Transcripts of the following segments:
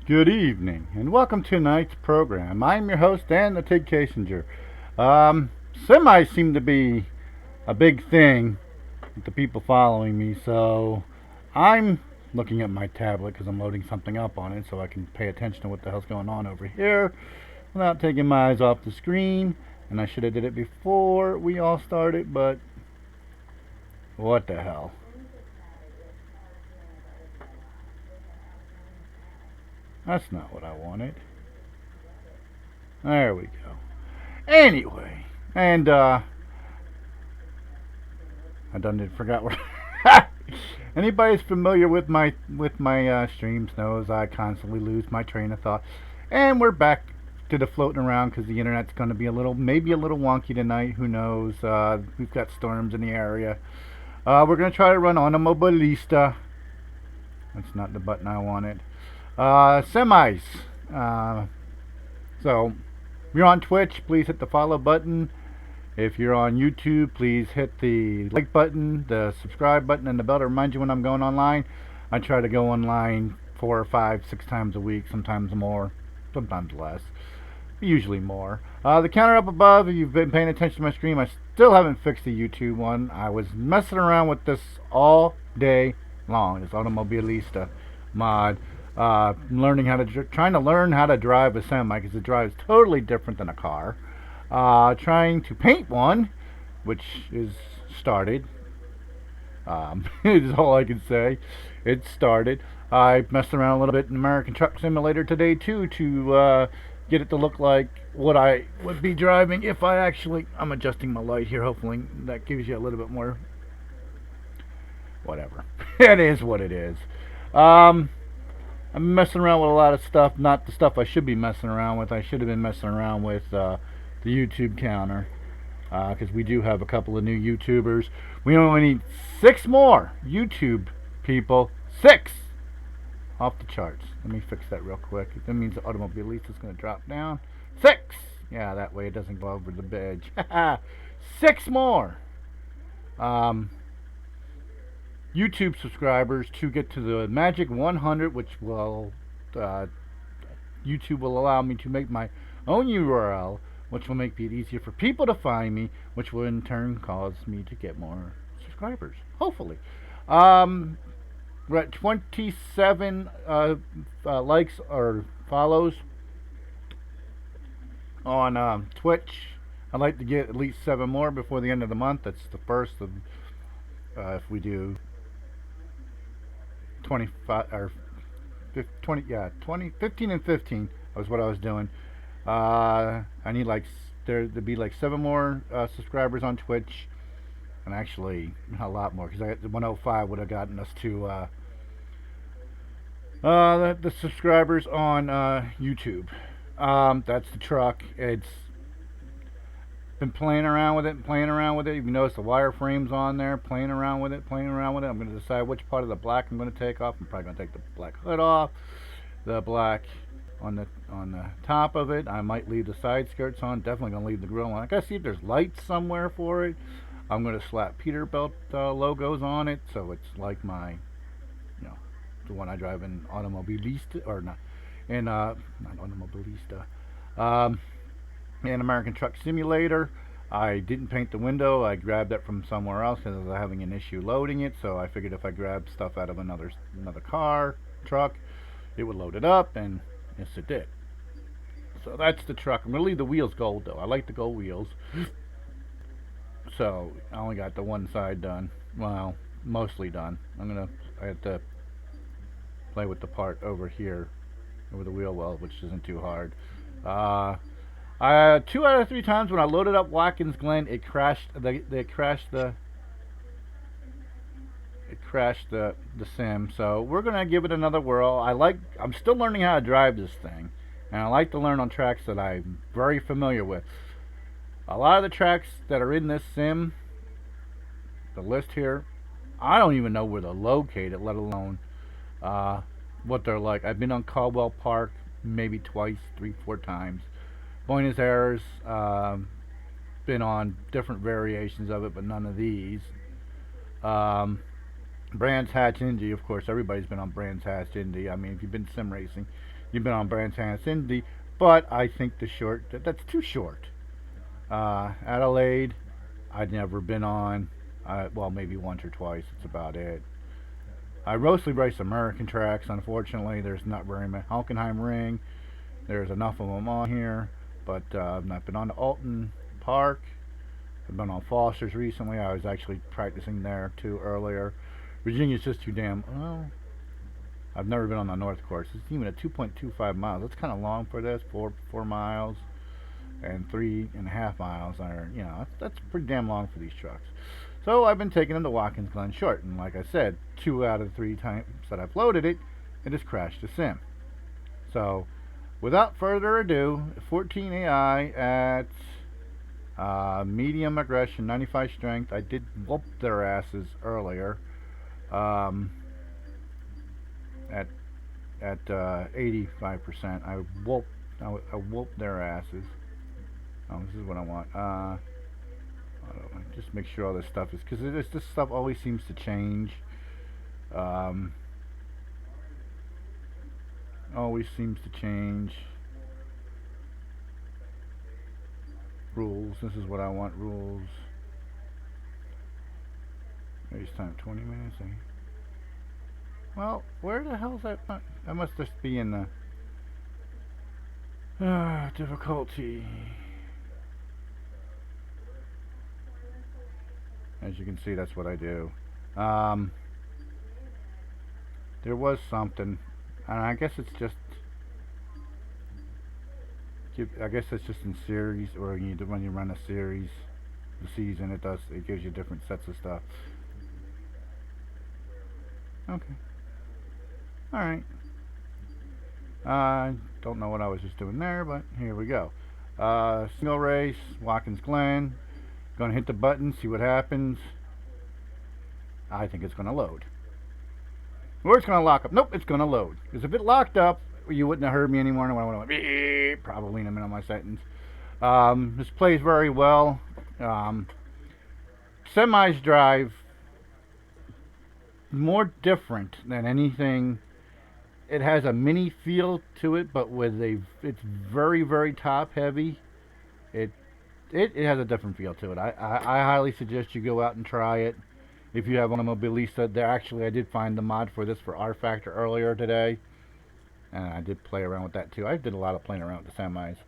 Good evening, and welcome to tonight's program. I'm your host, Dan the Tigg Kasinger. Um, Semis seem to be a big thing with the people following me, so I'm looking at my tablet because I'm loading something up on it so I can pay attention to what the hell's going on over here without taking my eyes off the screen. And I should have did it before we all started, but what the hell? That's not what I wanted. There we go. Anyway, and I done forgot where. Anybody's familiar with my streams knows I constantly lose my train of thought, and we're back to the floating around because the internet's going to be maybe a little wonky tonight. Who knows? We've got storms in the area. We're going to try to run Automobilista. That's not the button I wanted. Semis. Uh, so, if you're on Twitch, please hit the follow button. If you're on YouTube, please hit the like button, the subscribe button, and the bell to remind you when I'm going online. I try to go online 4 or 5, 6 times a week, sometimes more, sometimes less, usually more. The counter up above, if you've been paying attention to my stream, I still haven't fixed the YouTube one. I was messing around with this all day long, this Automobilista mod. Trying to learn how to drive a semi because it drives totally different than a car. Trying to paint one, which is started. Is all I can say. It started. I messed around a little bit in American Truck Simulator today too to get it to look like what I would be driving if I actually. I'm adjusting my light here. Hopefully that gives you a little bit more. Whatever. It is what it is. Um, I'm messing around with a lot of stuff, not the stuff I should be messing around with. I should have been messing around with the YouTube counter because we do have a couple of new YouTubers. We only need 6 more YouTube people. 6! Off the charts. Let me fix that real quick. That means the Automobilista is going to drop down. 6! Yeah, that way it doesn't go over the edge. 6 more! YouTube subscribers to get to the magic 100, which will YouTube will allow me to make my own URL, which will make it easier for people to find me, which will in turn cause me to get more subscribers. Hopefully, we're at 27 likes or follows on Twitch. I'd like to get at least 7 more before the end of the month. That's the first of if we do 25 or 20, yeah, 20, 15 and 15 was what I was doing. I need there to be like 7 more subscribers on Twitch, and actually a lot more because I got the 105 would have gotten us to the subscribers on YouTube. That's the truck. It's been playing around with it and playing around with it. You notice the wireframes on there, playing around with it, playing around with it. I'm going to decide which part of the black I'm going to take off. I'm probably going to take the black hood off, the black on the top of it. I might leave the side skirts on. Definitely going to leave the grill on. I got to see if there's lights somewhere for it. I'm going to slap Peterbilt logos on it, so it's like my, the one I drive in Automobilista or not Automobilista. In American Truck Simulator. I didn't paint the window. I grabbed that from somewhere else because I was having an issue loading it. So I figured if I grabbed stuff out of another truck, it would load it up, and yes, it did. So that's the truck. I'm gonna leave the wheels gold though. I like the gold wheels. So I only got the one side done. Well, mostly done. I have to play with the part over here, over the wheel well, which isn't too hard. 2 out of 3 times when I loaded up Watkins Glen, it crashed. It crashed the sim. So we're gonna give it another whirl. I'm still learning how to drive this thing, and I like to learn on tracks that I'm very familiar with. A lot of the tracks that are in this sim, the list here, I don't even know where they're located, let alone what they're like. I've been on Caldwell Park maybe twice, 3, 4 times. Buenos Aires, been on different variations of it, but none of these. Brands Hatch Indy, of course, everybody's been on Brands Hatch Indy. I mean, if you've been sim racing, You've been on Brands Hatch Indy, but I think that's too short. Adelaide, I'd never been on. Well, maybe once or twice. It's about it. I mostly race American tracks. Unfortunately, there's not very many. Hockenheim Ring, there's enough of them on here, but I've not been on to Alton Park. I've been on Foster's recently. I was actually practicing there too earlier. Virginia's just too damn. Well, I've never been on the North course. It's even at 2.25 miles. That's kind of long for this. 4 miles and 3.5 miles are, that's pretty damn long for these trucks. So I've been taking them to Watkins Glen Short, and like I said, 2 out of 3 times that I've loaded it, it has crashed the sim. So without further ado, 14 AI at medium aggression, 95 strength. I did whoop their asses earlier at 85%. I whooped their asses. Oh, this is what I want. Just make sure all this stuff is, because this stuff always seems to change. Always seems to change. Rules. This is what I want. Rules. Race time 20 minutes. Well, where the hell's that? That must just be in the difficulty. As you can see, that's what I do. There was something, and I guess it's just. I guess it's just in series, or when you run a series, the season, it gives you different sets of stuff. Okay. All right. I don't know what I was just doing there, but here we go. Single race, Watkins Glen. Gonna hit the button, see what happens. I think it's gonna load. Or it's gonna lock up. Nope, it's gonna load. Because if it locked up, you wouldn't have heard me anymore. And I would have went, probably in a minute of my sentence. This plays very well. Semis drive more different than anything. It has a mini feel to it, but it's very, very top heavy. It has a different feel to it. I highly suggest you go out and try it. If you have Automobilista, I did find the mod for this for rFactor earlier today. And I did play around with that too. I did a lot of playing around with the semis.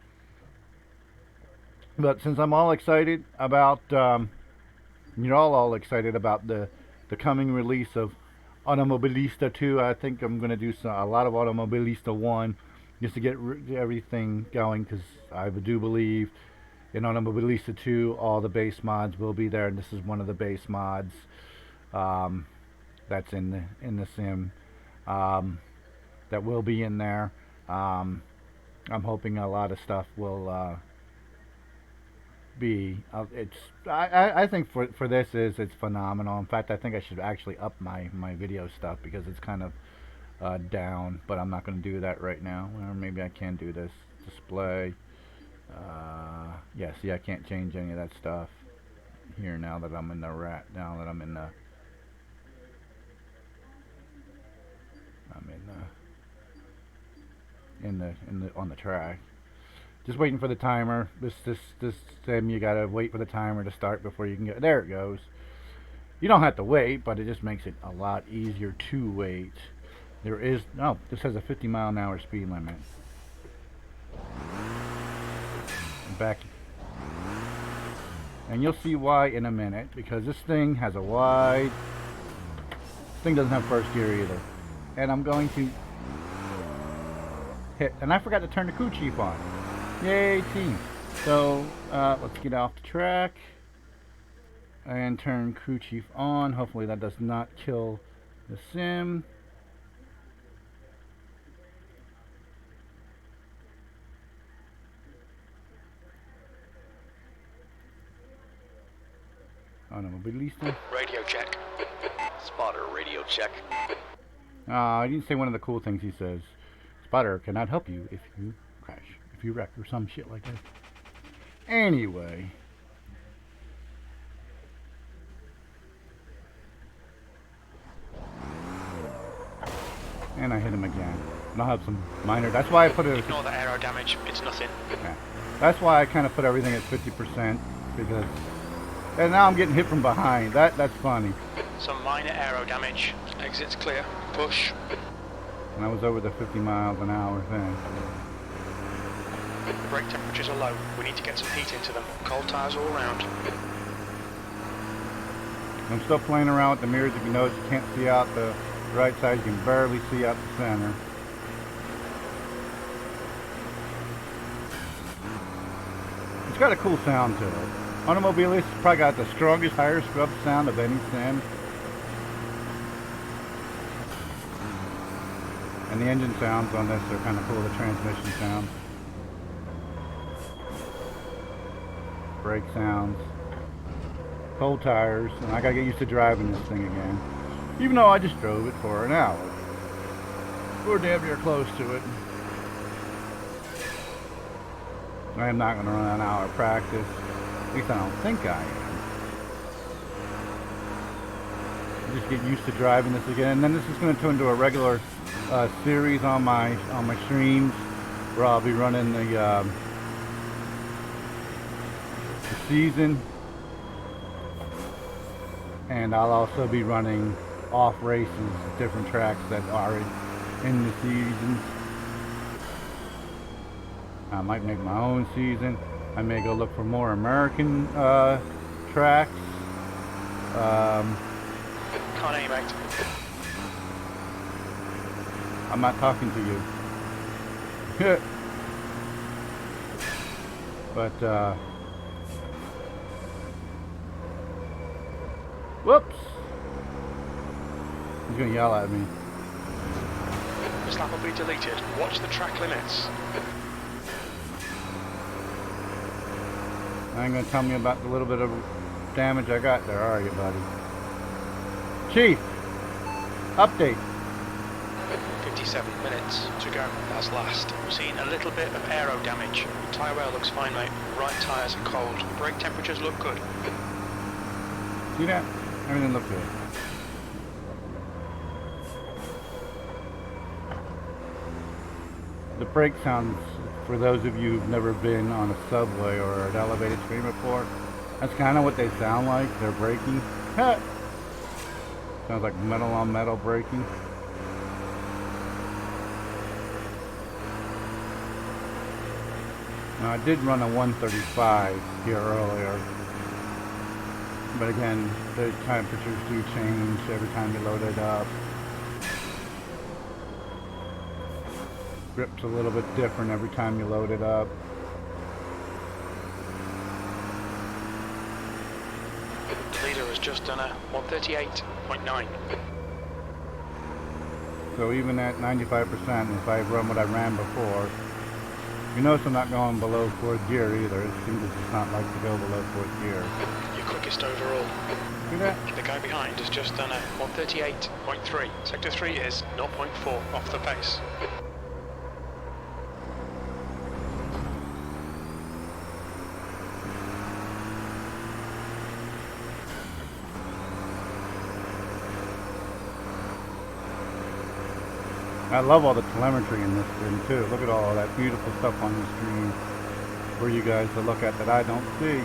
But since I'm all excited about, you're all excited about the coming release of Automobilista 2, I think I'm going to do a lot of Automobilista 1 just to get everything going, because I do believe in Automobilista 2 all the base mods will be there, and this is one of the base mods that's in the sim. That will be in there. I'm hoping a lot of stuff will be. I think for this it's phenomenal. In fact, I think I should actually up my video stuff because it's kind of down. But I'm not going to do that right now. Or maybe I can do this display. Yeah, see, I can't change any of that stuff here now that I'm in the Now that I'm in the. On the track. Just waiting for the timer. This sim, you gotta wait for the timer to start before you can get. There it goes. You don't have to wait, but it just makes it a lot easier to wait. This has a 50-mile-an-hour speed limit. Back, and you'll see why in a minute, because this thing has a wide. This thing doesn't have first gear either, and I'm going to hit, and I forgot to turn the crew chief on. Yay, team. So let's get off the track and turn crew chief on. Hopefully that does not kill the sim. Automobilista. Radio check. Spotter, radio check. I didn't say one of the cool things he says. Spotter cannot help you if you crash, if you wreck, or some shit like that. Anyway. And I hit him again. And I'll have some minor. That's why I put it. Ignore the aero damage. It's nothing. Yeah. That's why I kind of put everything at 50% because. And now I'm getting hit from behind. That's funny. Some minor aero damage. Exit's clear. Push. And I was over the 50 miles an hour thing. Brake temperatures are low. We need to get some heat into them. Cold tyres all around. I'm still playing around with the mirrors. If you notice, you can't see out the right side. You can barely see out the center. It's got a cool sound to it. Automobilista probably got the strongest tire scrub sound of any sim. And the engine sounds on this are kind of cool, the transmission sounds. Brake sounds. Cold tires, and I gotta get used to driving this thing again. Even though I just drove it for an hour. We're damn near close to it. I am not gonna run an hour of practice. At least I don't think I am. Just get used to driving this again, and then this is going to turn into a regular series on my streams, where I'll be running the season, and I'll also be running off races, different tracks that are in the seasons. I might make my own season. I may go look for more American tracks. Can't aim, mate. I'm not talking to you. But, whoops! He's gonna yell at me. This lap will be deleted. Watch the track limits. I ain't gonna tell me about the little bit of damage I got there, are you, buddy? Chief! Update. 57 minutes to go. That's last. We've seen a little bit of aero damage. Tyre wear looks fine, mate. Right tyres are cold. Brake temperatures look good. See that? Everything looks good. The brake sounds, for those of you who've never been on a subway or an elevated train before, that's kind of what they sound like. They're braking. Sounds like metal on metal braking. Now, I did run a 135 here earlier, but again, the temperatures do change every time you load it up. Grip's a little bit different every time you load it up. The leader has just done a 138.9. So even at 95%, if I run what I ran before, you notice I'm not going below 4th gear either. It seems to just not like to go below 4th gear. Your quickest overall. See that? The guy behind has just done a 138.3. Sector 3 is 0.4 off the pace. I love all the telemetry in this thing too. Look at all that beautiful stuff on the screen for you guys to look at that I don't see.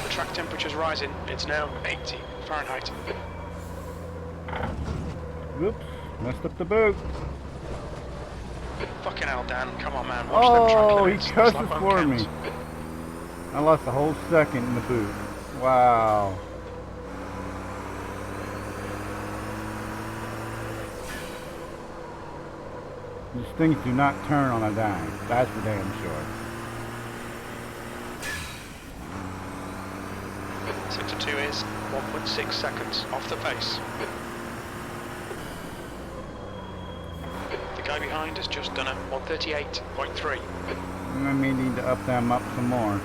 The track temperature's rising. It's now 80 Fahrenheit. Whoops, messed up the boot. Fucking hell, Dan. Come on, man. Watch them track Oh, he limits. cusses This lap for won't me. count. I lost a whole second in the boot. Wow. These things do not turn on a dime. That's for damn sure. Sector 2 is 1.6 seconds off the pace. The guy behind has just done a 138.3. I may need to up them up some more.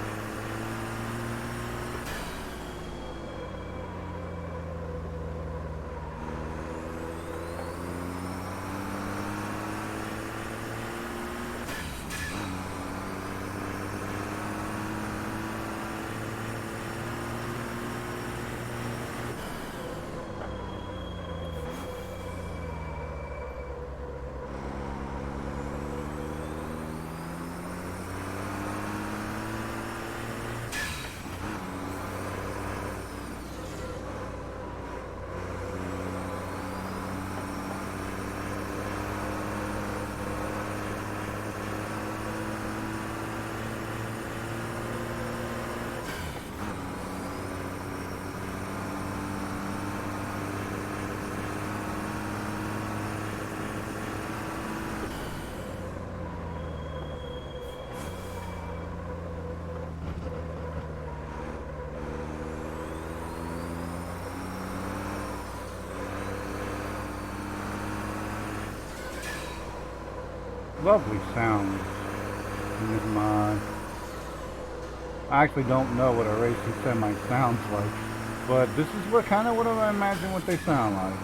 Lovely sounds in this mod. I actually don't know what a racing semi sounds like, but this is what kind of what I imagine what they sound like.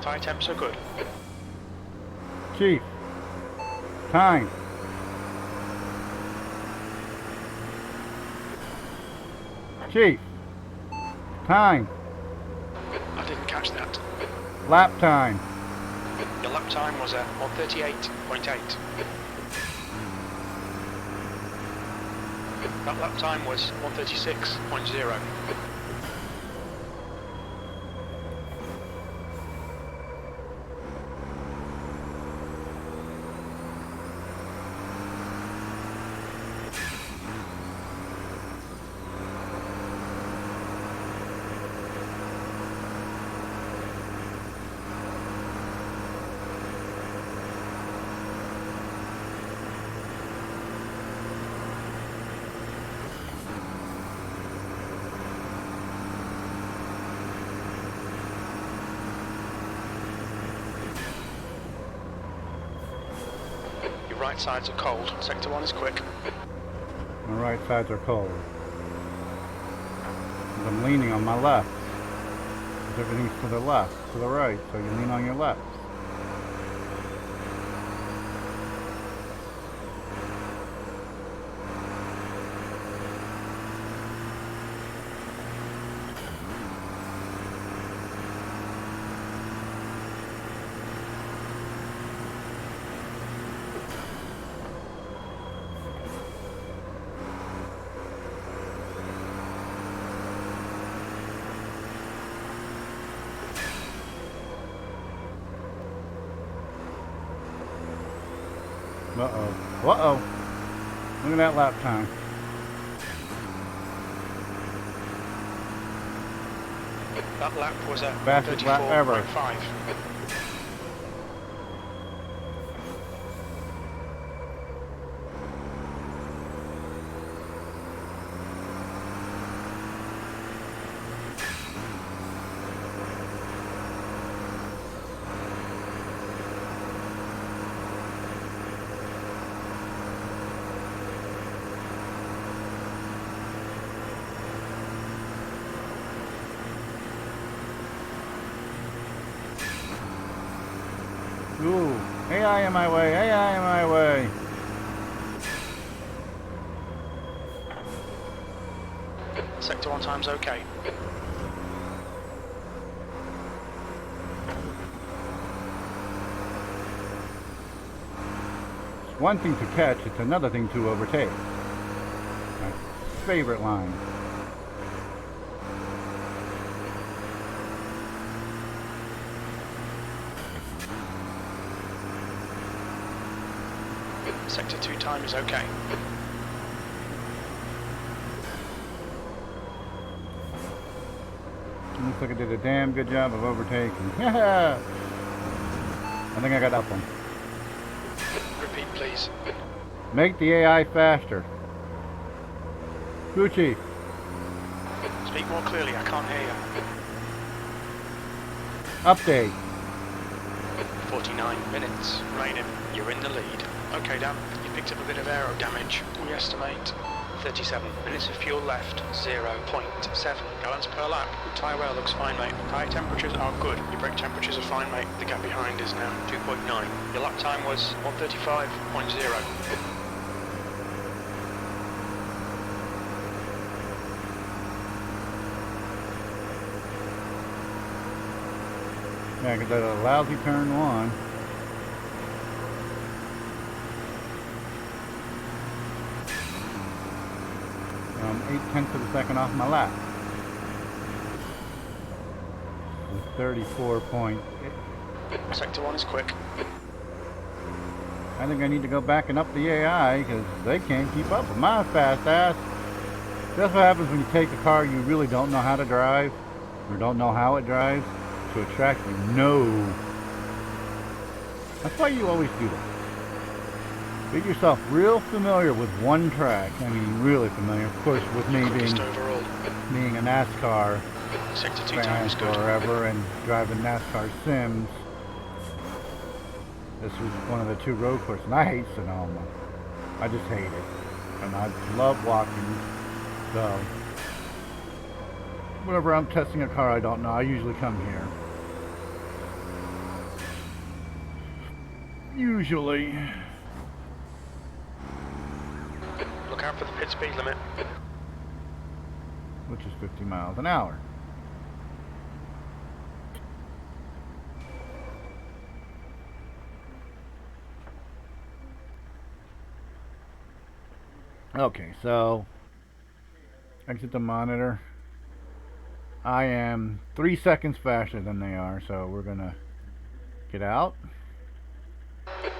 Tire temps are good. Chief, time. Chief, time. I didn't catch that. Lap time. Your lap time was at 138.8. That lap time was 136.0. Your right sides are cold. Sector 1 is quick. My right sides are cold. I'm leaning on my left. Everything's to the left, to the right, so you lean on your left. Uh-oh. Uh-oh. Look at that lap time. That lap was at Fastest lap ever. 34.5. Ooh, AI in my way, AI in my way. Sector 1 time's okay. It's one thing to catch, it's another thing to overtake. My favorite line. Sector 2 time is okay. Looks like I did a damn good job of overtaking. Yeah. I think I got up one. Repeat, please. Make the AI faster. Gucci. Speak more clearly, I can't hear you. Update. 49 minutes. Raining. You're in the lead. Okay, Dan, you picked up a bit of aero damage. We estimate 37 minutes of fuel left. 0.7 gallons per lap. Your tyre wear looks fine, mate. Tyre temperatures are good. Your brake temperatures are fine, mate. The gap behind is now 2.9. Your lap time was 135.0. Yeah, because that's a lousy turn one. I'm 0.8 of a second off my lap. With 34.8. Sector 1 is quick. I think I need to go back and up the AI because they can't keep up with my fast ass. That's what happens when you take a car you really don't know how to drive or don't know how it drives to a track you know. That's why you always do that. Get yourself real familiar with one track. I mean, really familiar. Of course, with me Quickest overall. being a NASCAR Sector 2 time fan is good. forever and driving NASCAR sims. This was one of the 2 road courses. And I hate Sonoma. I just hate it. And I love walking. So, whenever I'm testing a car I don't know, I usually come here. Usually. Look out for the pit speed limit. Which is 50 miles an hour. Okay, so exit the monitor. I am 3 seconds faster than they are, so we're gonna get out.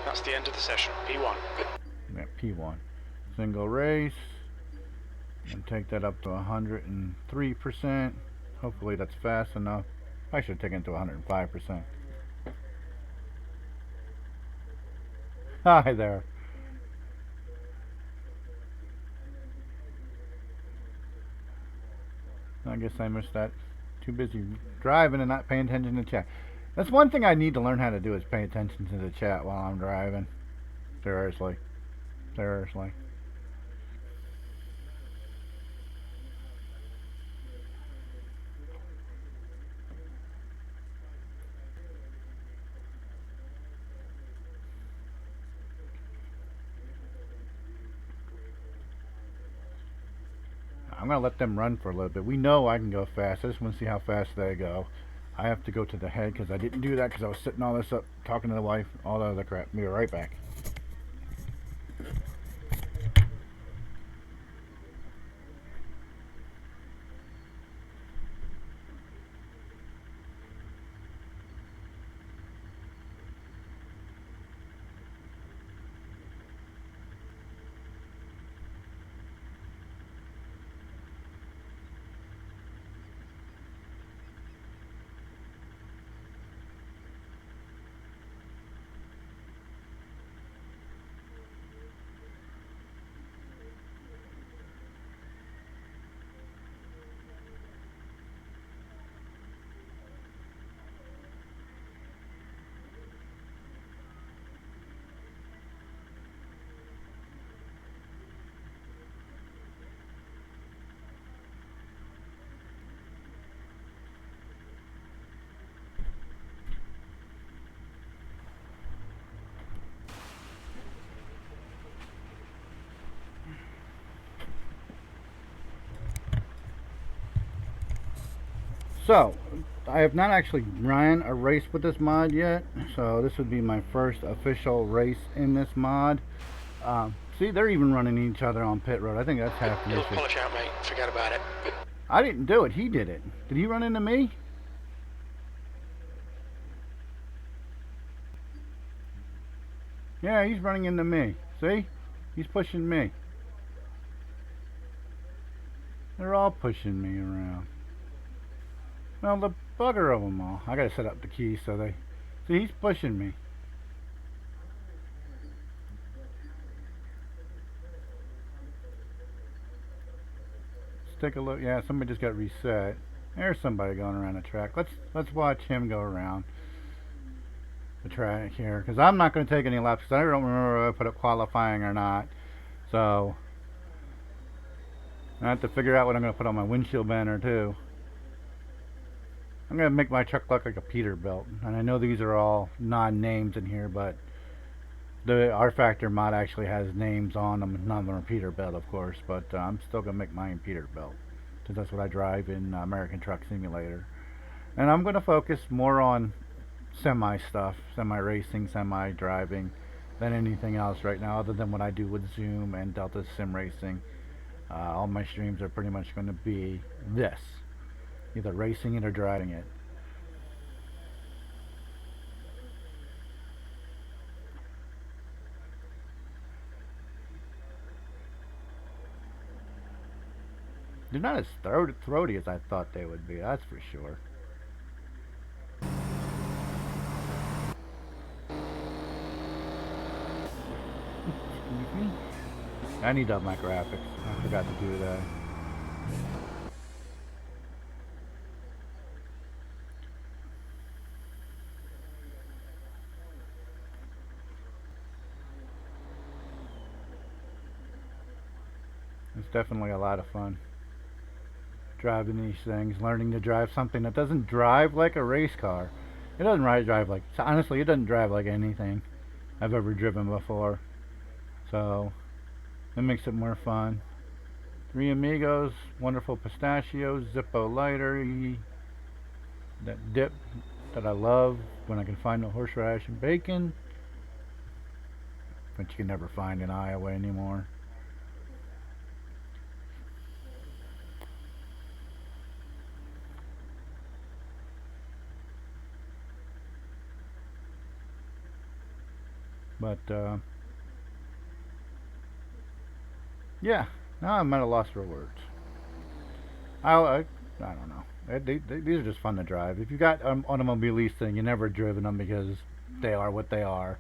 That's the end of the session. P1. Yeah, P1. Single race. And take that up to 103%. Hopefully that's fast enough. I should take it to 105%. Hi there. I guess I missed that. Too busy driving and not paying attention to chat. That's one thing I need to learn how to do is pay attention to the chat while I'm driving. Seriously. Seriously. I'm going to let them run for a little bit. We know I can go fast. I just want to see how fast they go. I have to go to the head because I didn't do that because I was sitting all this up, talking to the wife, all that other crap. Be right back. So, I have not actually ran a race with this mod yet, so this would be my first official race in this mod. See, they're even running each other on pit road. I think that's half the You'll issue. polish out, mate. Forget about it. I didn't do it. He did it. Did he run into me? Yeah, he's running into me. See? He's pushing me. They're all pushing me around. Well, the bugger of them all. I gotta set up the keys so they... See, he's pushing me. Let's take a look. Yeah, somebody just got reset. There's somebody going around the track. Let's watch him go around the track here, because I'm not going to take any laps because I don't remember if I put up qualifying or not. So I have to figure out what I'm going to put on my windshield banner too. I'm going to make my truck look like a Peterbilt, and I know these are all non-names in here, but the rFactor mod actually has names on them. None of them are Peterbilt, of course, but I'm still going to make mine Peterbilt because that's what I drive in American Truck Simulator. And I'm going to focus more on semi stuff, semi-racing, semi-driving, than anything else right now, other than what I do with Zoom and Delta Sim Racing. All my streams are pretty much going to be this, either racing it or driving it. They're not as throaty as I thought they would be, that's for sure. I need to up my graphics. I forgot to do that. It's definitely a lot of fun driving these things, learning to drive something that doesn't drive like a race car. It doesn't drive like, honestly, it doesn't drive like anything I've ever driven before. So it makes it more fun. Three Amigos, wonderful pistachios, Zippo lighter, that dip that I love when I can find the horseradish and bacon, which you can never find in Iowa anymore. But yeah, now I'm at a loss for words. I don't know. These are just fun to drive. If you got Automobilista and you never driven them because they are what they are,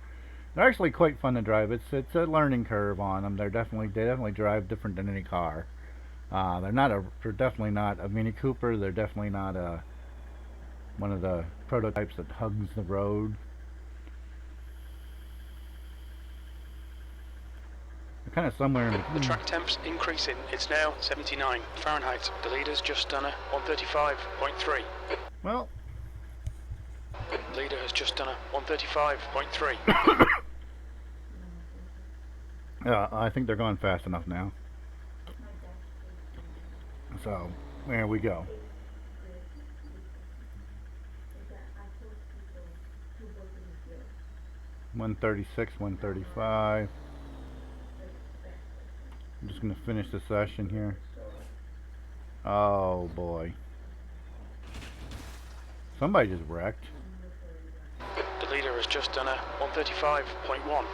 they're actually quite fun to drive. It's a learning curve on them. They definitely drive different than any car. They're definitely not a Mini Cooper. They're definitely not one of the prototypes that hugs the road. They're kind of somewhere in The track temp's increasing. It's now 79 Fahrenheit. The leader's just done a 135.3. Well, the leader has just done a 135.3. I think they're going fast enough now. So, there we go. $136, $135. I'm just gonna finish the session here. Oh boy. Somebody just wrecked. The leader has just done a 135.1.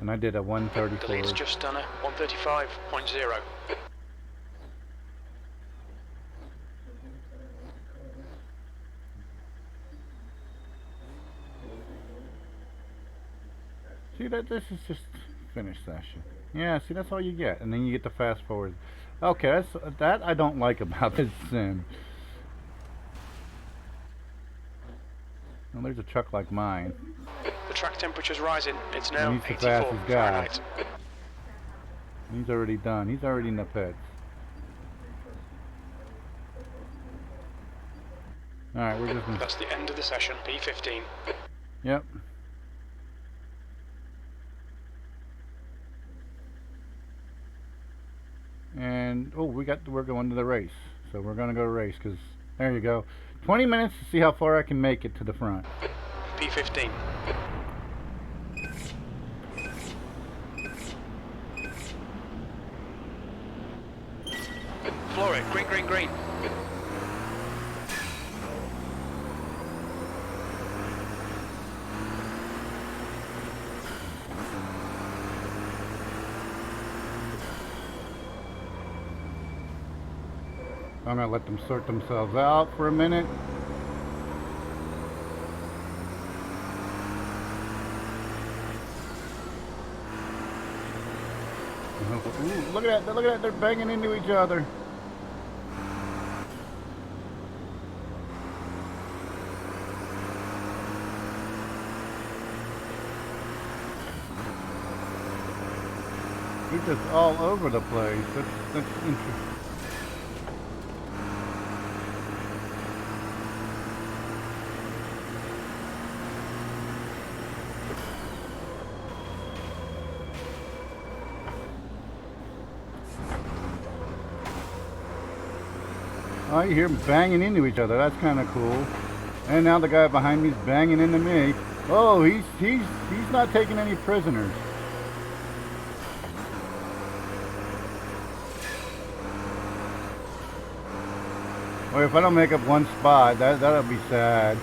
And I did a 134. The leader's just done a 135.0. See, this is just finish session. Yeah, see, that's all you get, and then you get to fast forward. Okay, that I don't like about this sim. Well, there's a truck like mine. The track temperature's rising. It's now He's the 84 fastest guy. Fahrenheit. He's already done. He's already in the pits. Alright, we're just gonna... That's the end of the session. P15. Yep. And we're going to the race, so we're gonna go race, because there you go, 20 minutes to see how far I can make it to the front. P15. Floor it. Green, green, green. I'm gonna let them sort themselves out for a minute. Ooh, look at that, they're banging into each other. He's just all over the place. That's interesting. Oh, you hear them banging into each other. That's kind of cool. And now the guy behind me's banging into me. Oh, he's not taking any prisoners. Or if I don't make up one spot, that'll be sad.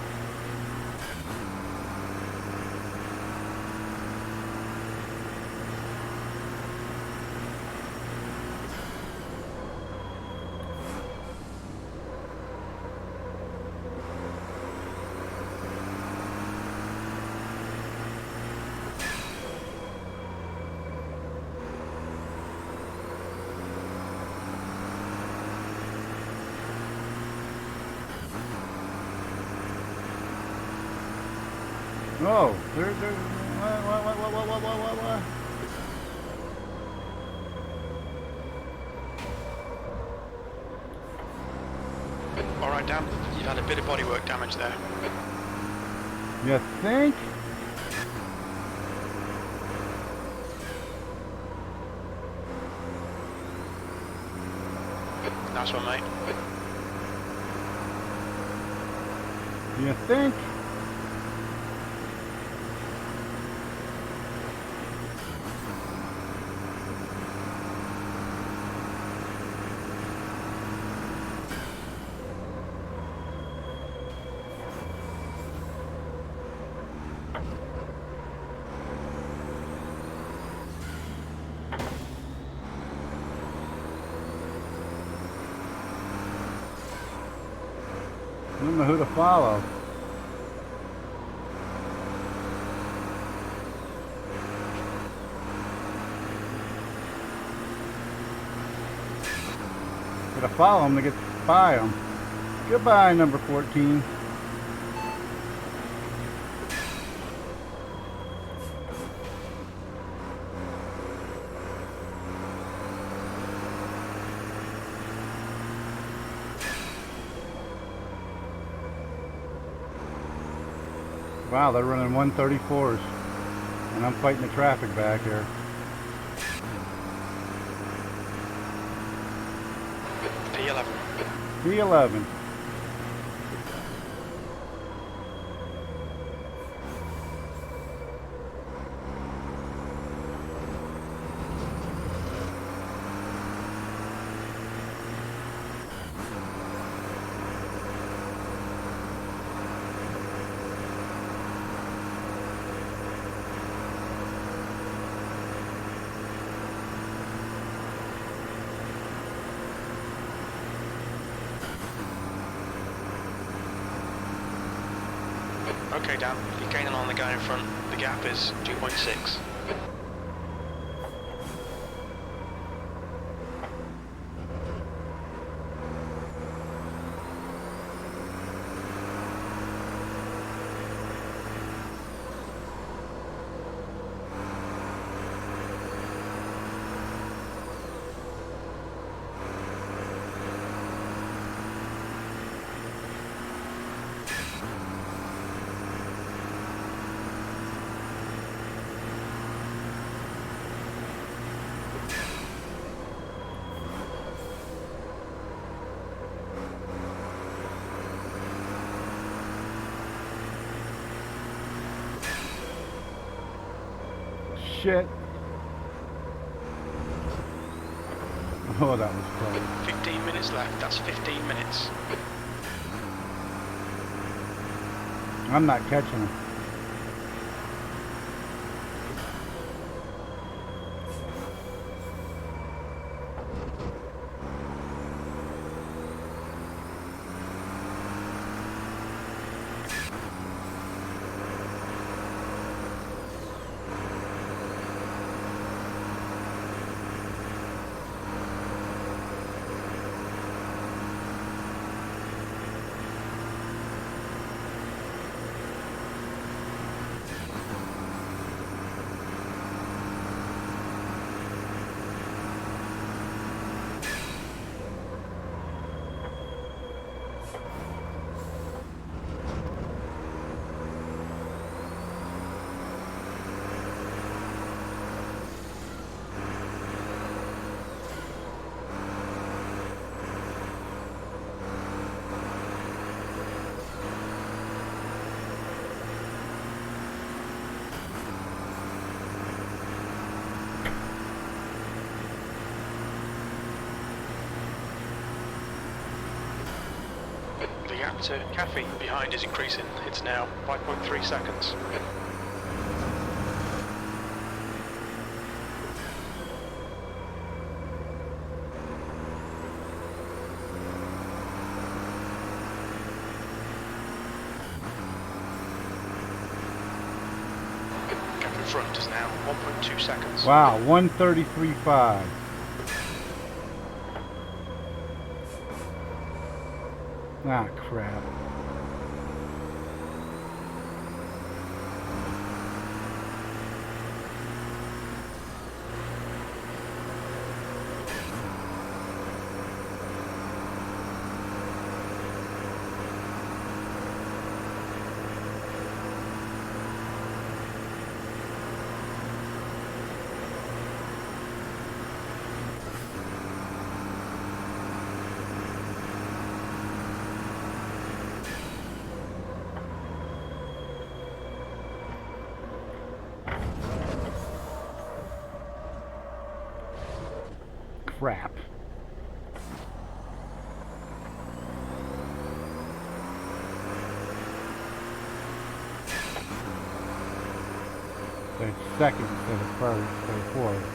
Oh, there. What? Alright, Dan, you've had a bit of bodywork damage there. You think? Nice one, mate. You think? I don't know who to follow. Gotta follow him to get by him. Goodbye, number 14. Wow, they're running 134s. And I'm fighting the traffic back here. P11. P11. Okay, Dan, you're gaining on the guy in front. The gap is 2.6. Shit. Oh, that was close. 15 minutes left. That's 15 minutes. I'm not catching him. The gap to Cafe behind is increasing. It's now 5.3 seconds. Gap in front is now 1.2 seconds. Wow, 133.5. Ah, crap. crap. Say second instead of first, or fourth.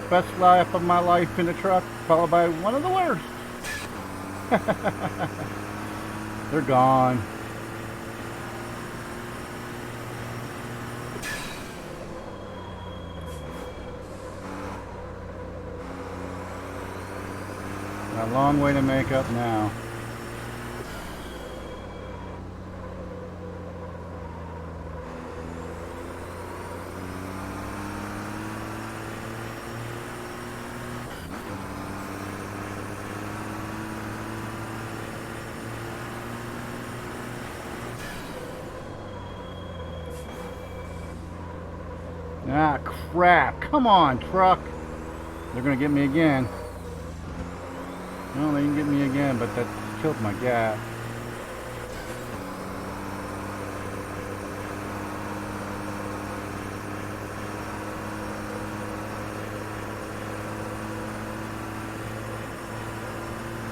Best lap of my life in a truck, followed by one of the worst. They're gone. Got a long way to make up now. Ah, crap. Come on, truck. They're going to get me again. No, they can get me again, but that killed my gap.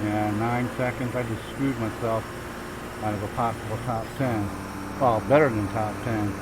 Yeah, 9 seconds. I just screwed myself out of a possible top 10. Well, better than top 10.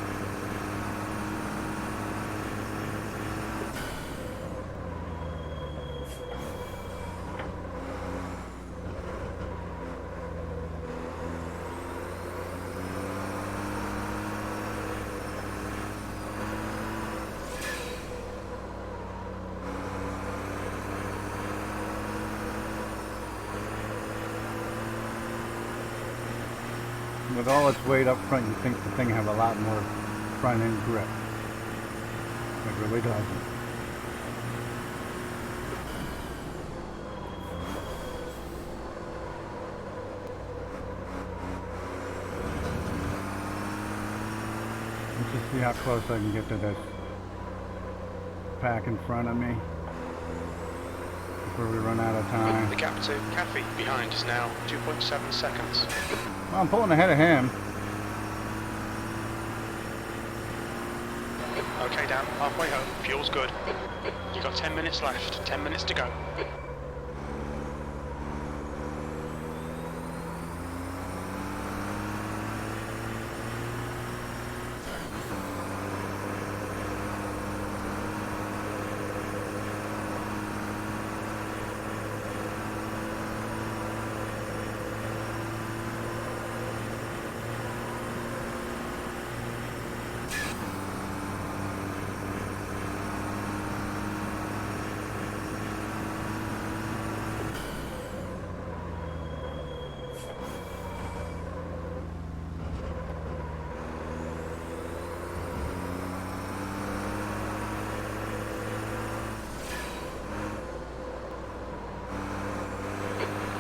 With all its weight up front, you think the thing have a lot more front end grip. It really doesn't. Let's just see how close I can get to this pack in front of me before we run out of time. The gap to Caffey behind is now 2.7 seconds. Well, I'm pulling ahead of him. Okay, Dan, halfway home. Fuel's good. You've got 10 minutes left. 10 minutes to go.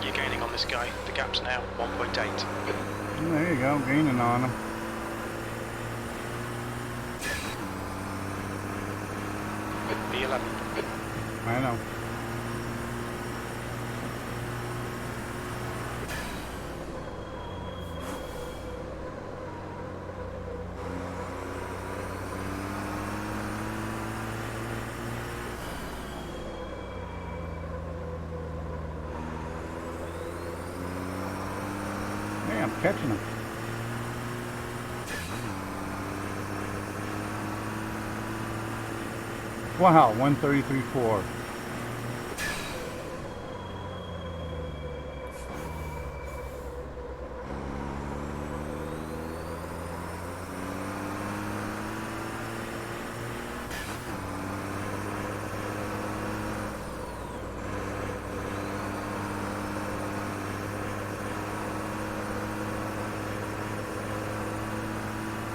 You're gaining on this guy. The gap's now 1.8. There you go, gaining on him. B11. I know. Hey, I'm catching him. Wow, 133.4.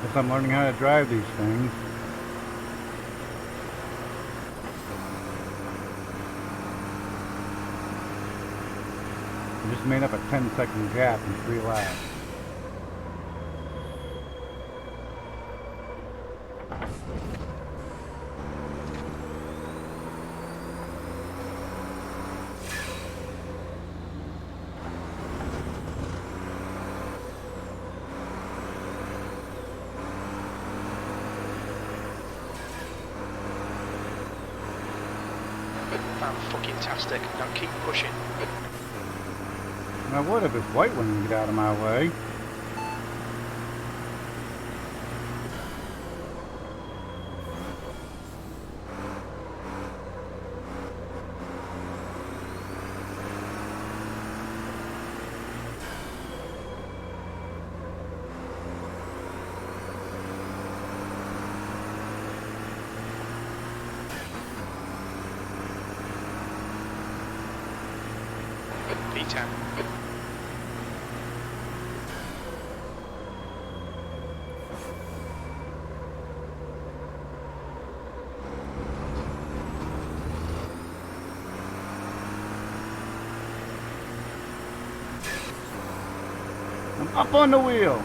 Guess I'm learning how to drive these things. I just made up a 10-second gap in 3 laps. Fan-fucking-tastic. Now keep pushing. I would if this white one would get out of my way. P10. I'm up on the wheel.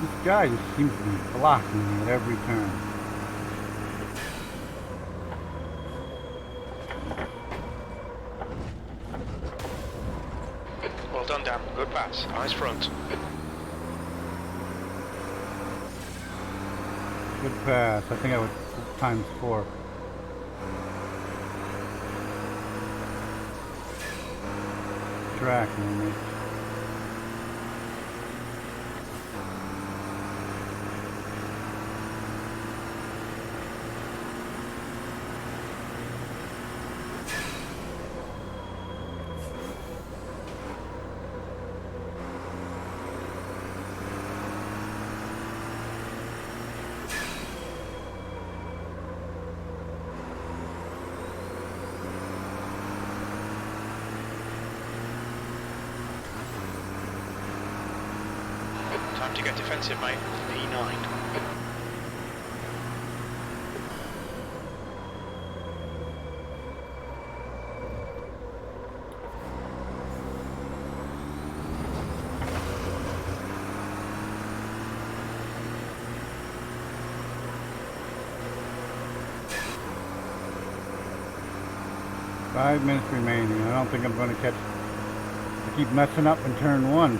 This guy just seems to be blocking me at every turn. Well done, Dan. Good pass. Eyes front. Good pass. I think I was times 4. Tracking me. Time to get defensive, mate. P9. Five minutes remaining. I don't think I'm going to catch. I keep messing up in turn 1.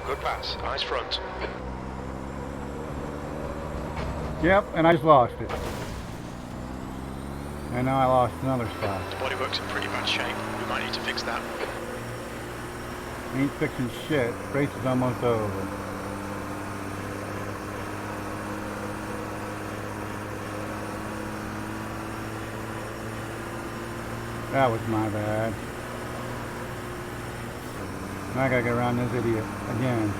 Good pass. Eyes front. Yep, and I just lost it. And now I lost another spot. The bodywork's in pretty bad shape. We might need to fix that. Ain't fixing shit. Race is almost over. That was my bad. Now I gotta get around this idiot again.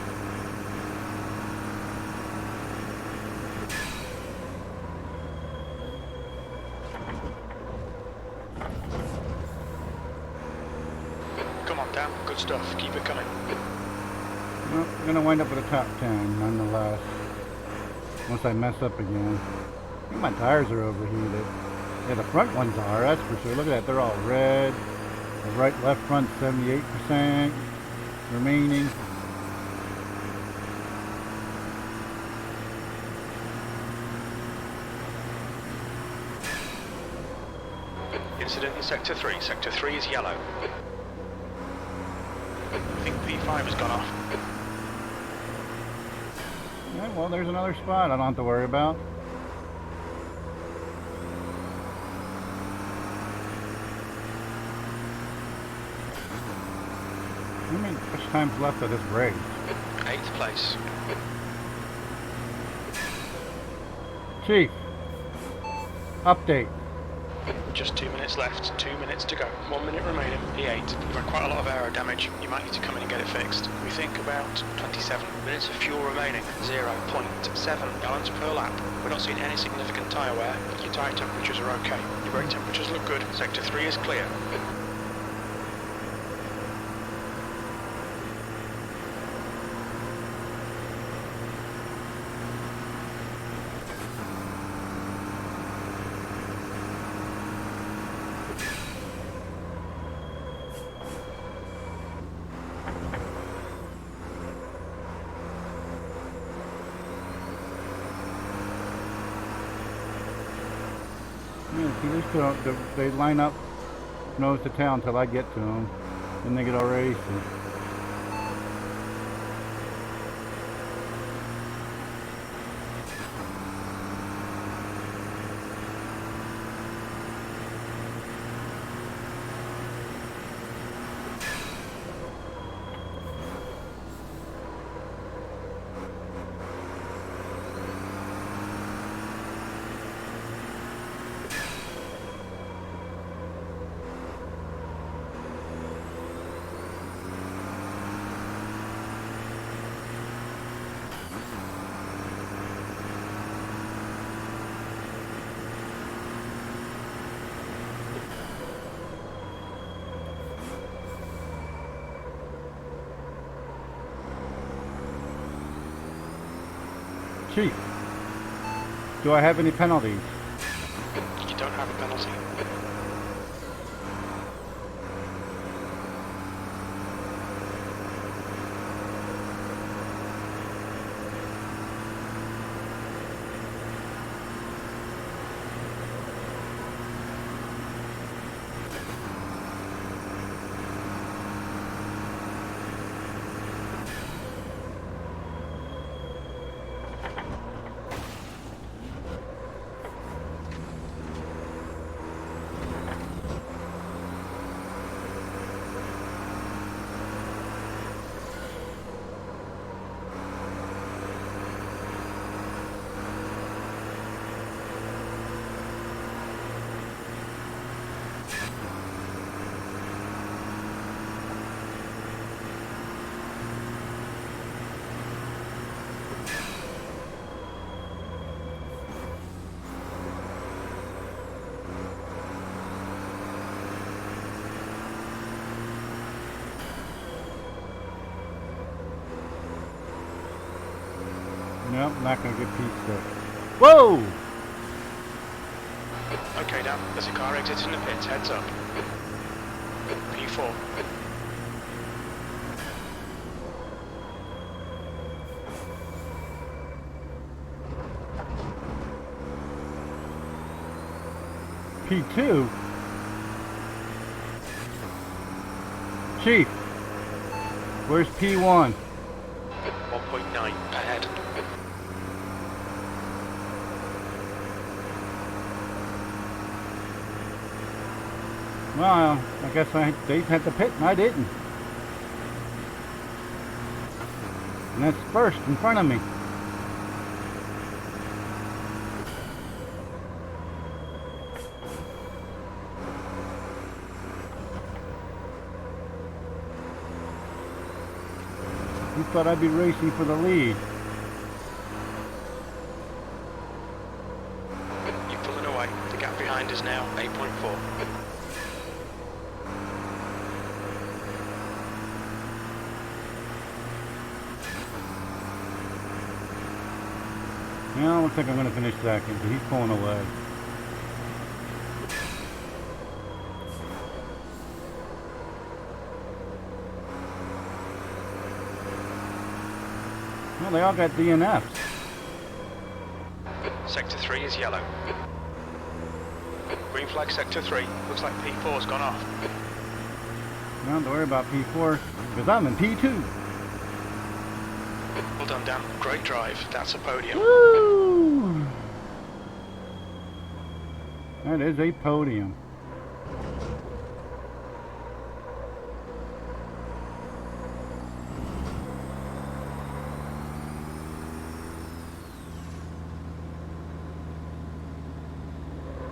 Come on, Dan. Good stuff. Keep it coming. Well, I'm gonna wind up with a top 10 nonetheless. Once I mess up again. I think my tires are overheated. Yeah, the front ones are, that's for sure. Look at that, they're all red. The right, left front, 78% remaining. Incident in Sector 3. Sector 3 is yellow. I think P5 has gone off. Yeah, well, there's another spot I don't have to worry about. How much time's left of this race? 8th place. Chief, update. Just 2 minutes left, 2 minutes to go. 1 minute remaining, P8. You've had quite a lot of aero damage. You might need to come in and get it fixed. We think about 27 minutes of fuel remaining. 0.7 gallons per lap. We're not seeing any significant tyre wear. Your tyre temperatures are okay. Your brake temperatures look good. Sector 3 is clear. Yeah, see, they line up nose to tail until I get to them. Then they get all racing. Chief, do I have any penalties? You don't have a penalty. Nope, not gonna get pizza. Whoa! Okay, Dan, there's a car exiting the pits. Heads up. P4. P2? Chief, where's P1? 1.9 ahead. Well, I guess they had to pit and I didn't. And that's first in front of me. You thought I'd be racing for the lead. You're pulling away. The gap behind is now 8.4. Yeah, I don't think I'm going to finish second, but he's pulling away. Well, they all got DNFs. Sector 3 is yellow. Green flag sector 3. Looks like P4's gone off. You don't have to worry about P4, because I'm in P2. Well done, Dan. Great drive. That's a podium. Woo! That is a podium.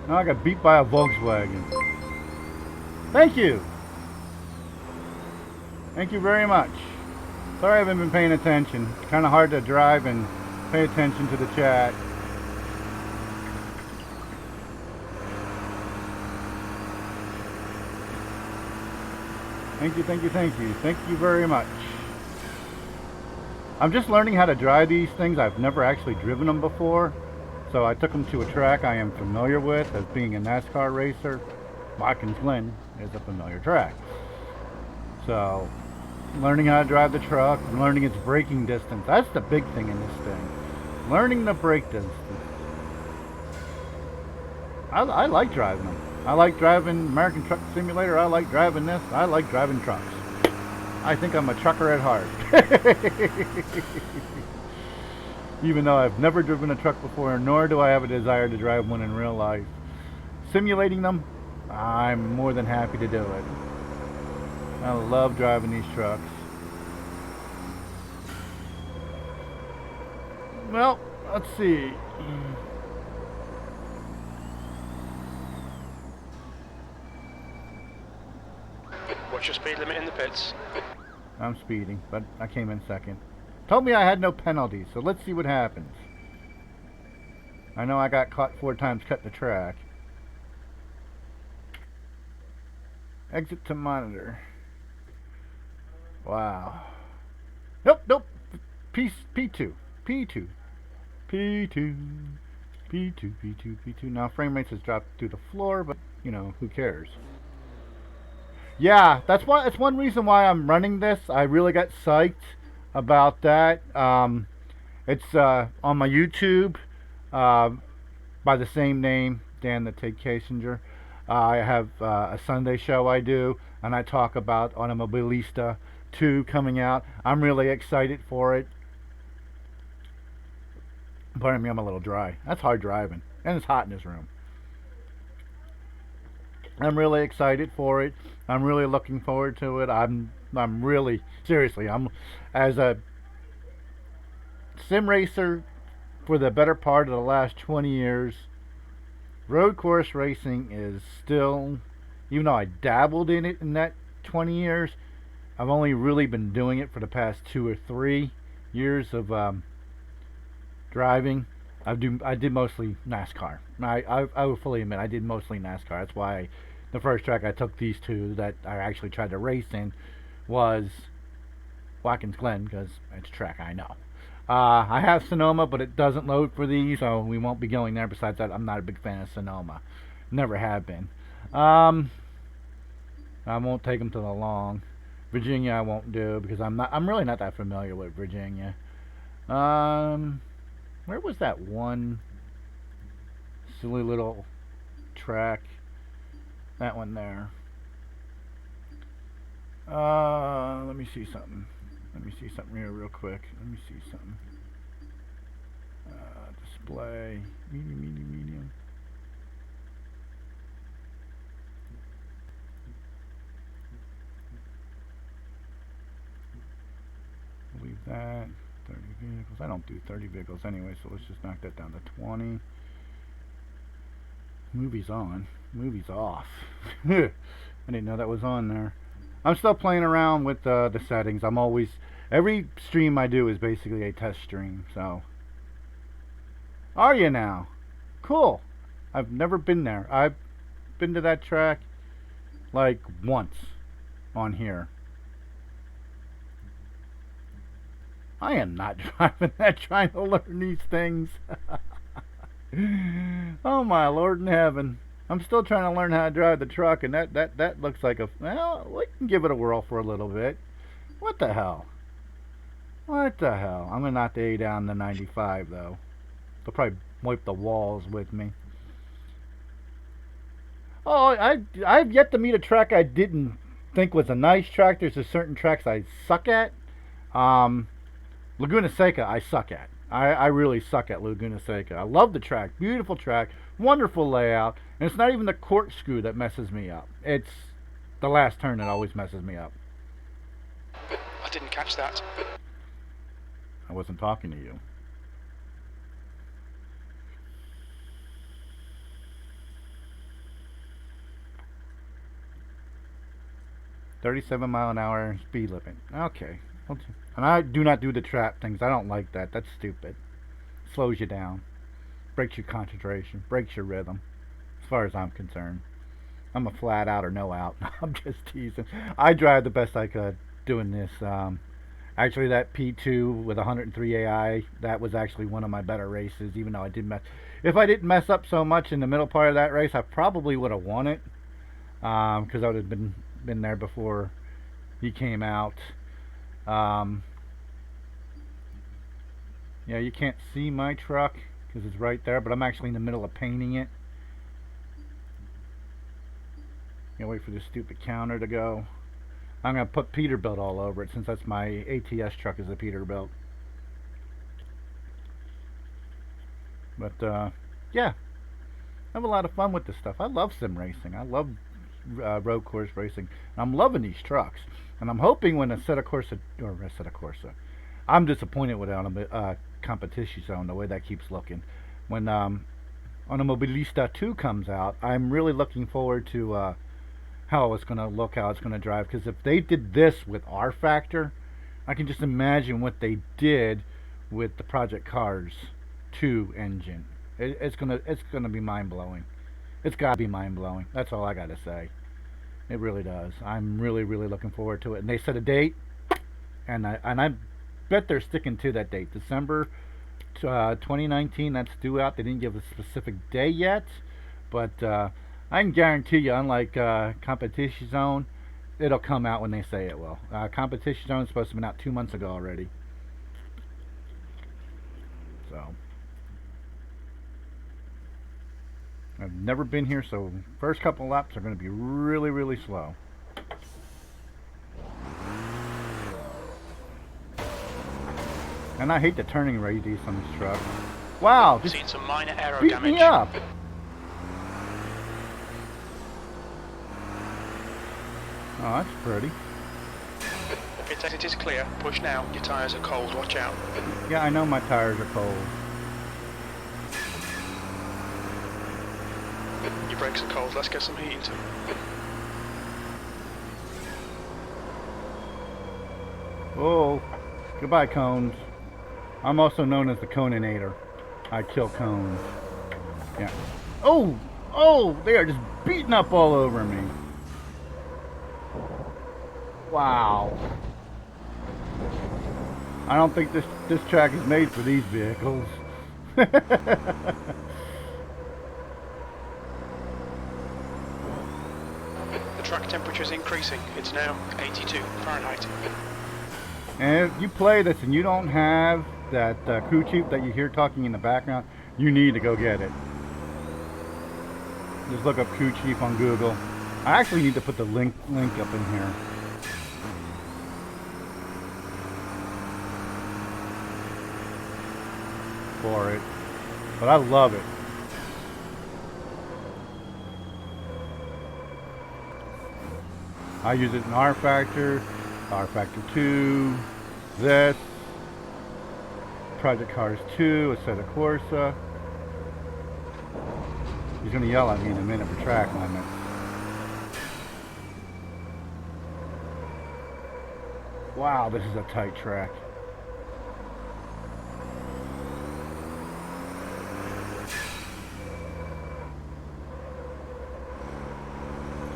Now I got beat by a Volkswagen. Thank you. Thank you very much. Sorry I haven't been paying attention. It's kind of hard to drive and pay attention to the chat. Thank you, thank you, thank you. Thank you very much. I'm just learning how to drive these things. I've never actually driven them before. So I took them to a track I am familiar with as being a NASCAR racer. Watkins Glen is a familiar track. So learning how to drive the truck, learning its braking distance. That's the big thing in this thing. Learning the brake distance. I like driving them. I like driving American Truck Simulator. I like driving this. I like driving trucks. I think I'm a trucker at heart. Even though I've never driven a truck before, nor do I have a desire to drive one in real life. Simulating them, I'm more than happy to do it. I love driving these trucks. Well, let's see. What's your speed limit in the pits? I'm speeding, but I came in second. Told me I had no penalties, so let's see what happens. I know I got caught 4 times cutting the track. Exit to monitor. Wow. Nope, nope. P2. P2. P2. P2. P2. Now frame rates has dropped through the floor, but you know, who cares? Yeah, that's one reason why I'm running this. I really got psyched about that. It's on my YouTube by the same name, Dan the Tigg Kasinger. I have a Sunday show I do, and I talk about Automobilista 2 coming out. I'm really excited for it. Pardon me, I'm a little dry. That's hard driving, and it's hot in this room. I'm really excited for it. I'm really looking forward to it. I'm really, seriously, I'm as a sim racer for the better part of the last 20 years, road course racing is still, even though I dabbled in it in that 20 years, I've only really been doing it for the past 2 or 3 years of driving. I did mostly NASCAR. I will fully admit I did mostly NASCAR. That's why the first track I took these two that I actually tried to race in was Watkins Glen, because it's a track I know. I have Sonoma, but it doesn't load for these, so we won't be going there. Besides that, I'm not a big fan of Sonoma. Never have been. I won't take them to the long. Virginia I won't do, because I'm really not that familiar with Virginia. Where was that one silly little track? That one there. Let me see something. Let me see something here real quick. Let me see something. Display. Medium. Leave that. 30 vehicles. I don't do 30 vehicles anyway, so let's just knock that down to 20. Movie's on. Movie's off. I didn't know that was on there. I'm still playing around with the settings. I'm always... Every stream I do is basically a test stream, so... Are you now? Cool. I've never been there. I've been to that track like once on here. I am not driving that, trying to learn these things. Oh my Lord in heaven. I'm still trying to learn how to drive the truck, and that looks like a... Well, we can give it a whirl for a little bit. What the hell? What the hell? I'm going to knock the A down to 95, though. They'll probably wipe the walls with me. Oh, I've yet to meet a track I didn't think was a nice track. There's a certain tracks I suck at. Um, Laguna Seca, I suck at. I really suck at Laguna Seca. I love the track, beautiful track, wonderful layout, and it's not even the corkscrew that messes me up. It's the last turn that always messes me up. I didn't catch that. I wasn't talking to you. $37-mile-an-hour speed limit. Okay. And I do not do the trap things. I don't like that. That's stupid. Slows you down. Breaks your concentration. Breaks your rhythm. As far as I'm concerned. I'm a flat out or no out. I'm just teasing. I drive the best I could doing this. Actually, that P2 with 103 AI, that was actually one of my better races, even though I did mess. If I didn't mess up so much in the middle part of that race, I probably would have won it. Because I would have been there before he came out. Yeah, you can't see my truck because it's right there, but I'm actually in the middle of painting it. Can't wait for this stupid counter to go. I'm going to put Peterbilt all over it since that's my ATS truck is a Peterbilt. But, yeah. I have a lot of fun with this stuff. I love sim racing. I love road course racing. I'm loving these trucks. And I'm hoping when Assetto Corsa, I'm disappointed with it on a competition zone, the way that keeps looking. When Automobilista 2 comes out, I'm really looking forward to how it's going to look, how it's going to drive. Because if they did this with rFactor, I can just imagine what they did with the Project Cars 2 engine. It's gonna be mind blowing. It's gotta be mind blowing. That's all I gotta say. It really does. I'm really looking forward to it. And they set a date, and I bet they're sticking to that date, December 2019. That's due out. They didn't give a specific day yet, but I can guarantee you, unlike Competition Zone, it'll come out when they say it will. Competition Zone is supposed to be out 2 months ago already. So. I've never been here, so first couple laps are going to be really slow. And I hate the turning radius on this truck. Wow, just seen some minor aero beat damage. me up. Oh, that's pretty. It is clear. Push now. Your tyres are cold. Watch out. Yeah, I know my tires are cold. Your brakes are cold, let's get some heat into them. Oh, goodbye cones. I'm also known as the Coninator. I kill cones. Yeah. Oh, they are just beating up all over me. Wow. I don't think this track is made for these vehicles. Track temperature is increasing. It's now 82 Fahrenheit. And if you play this and you don't have that crew chief that you hear talking in the background, you need to go get it. Just look up crew chief on Google. I actually need to put the link up in here. For it. But I love it. I use it in rFactor, rFactor 2, this, Project Cars 2, Assetto Corsa. He's going to yell at me in a minute for track limits. Wow, this is a tight track.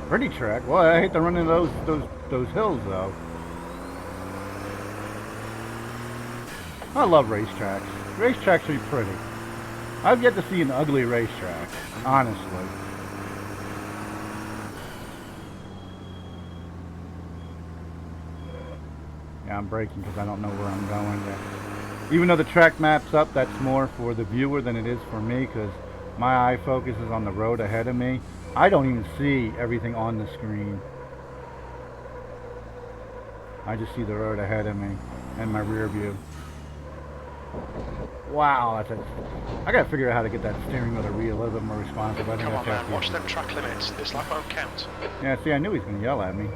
Pretty track. Well, I hate to run into those hills though. I love racetracks. Racetracks are pretty. I've yet to see an ugly racetrack, honestly. Yeah, I'm braking because I don't know where I'm going yet. Even though the track map's up, that's more for the viewer than it is for me because my eye focus is on the road ahead of me. I don't even see everything on the screen. I just see the road ahead of me and my rear view. Wow, that's a... I gotta figure out how to get that steering wheel to be a little bit more responsive. I think Come on, that's man, watch them track limits. This lap won't count. Yeah, see, I knew he was gonna yell at me.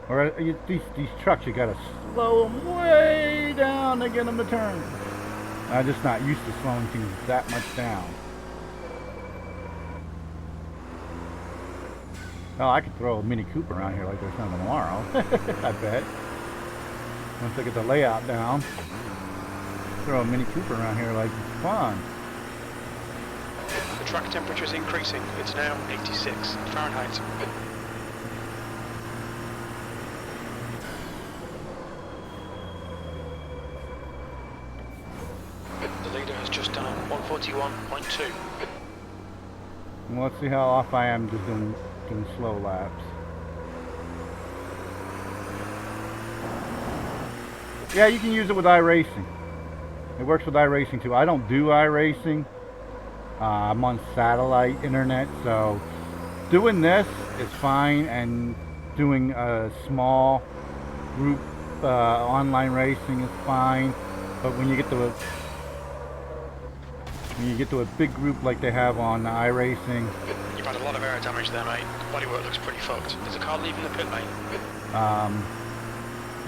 Or these trucks, you gotta slow them way down to get them to turn. I'm just not used to slowing things that much down. Oh, I could throw a Mini Cooper around here like there's no tomorrow. I bet. Once I get the layout down, throw a Mini Cooper around here like it's fun. The track temperature is increasing. It's now 86 Fahrenheit. The leader has just done 141.2. And let's see how off I am just doing slow laps. Yeah, you can use it with iRacing. It works with iRacing too. I don't do iRacing. I'm on satellite internet, so doing this is fine, and doing a small group online racing is fine. But when you get to a big group like they have on iRacing, You've had a lot of aero damage there, mate. Bodywork looks pretty fucked. There's a car leaving the pit lane.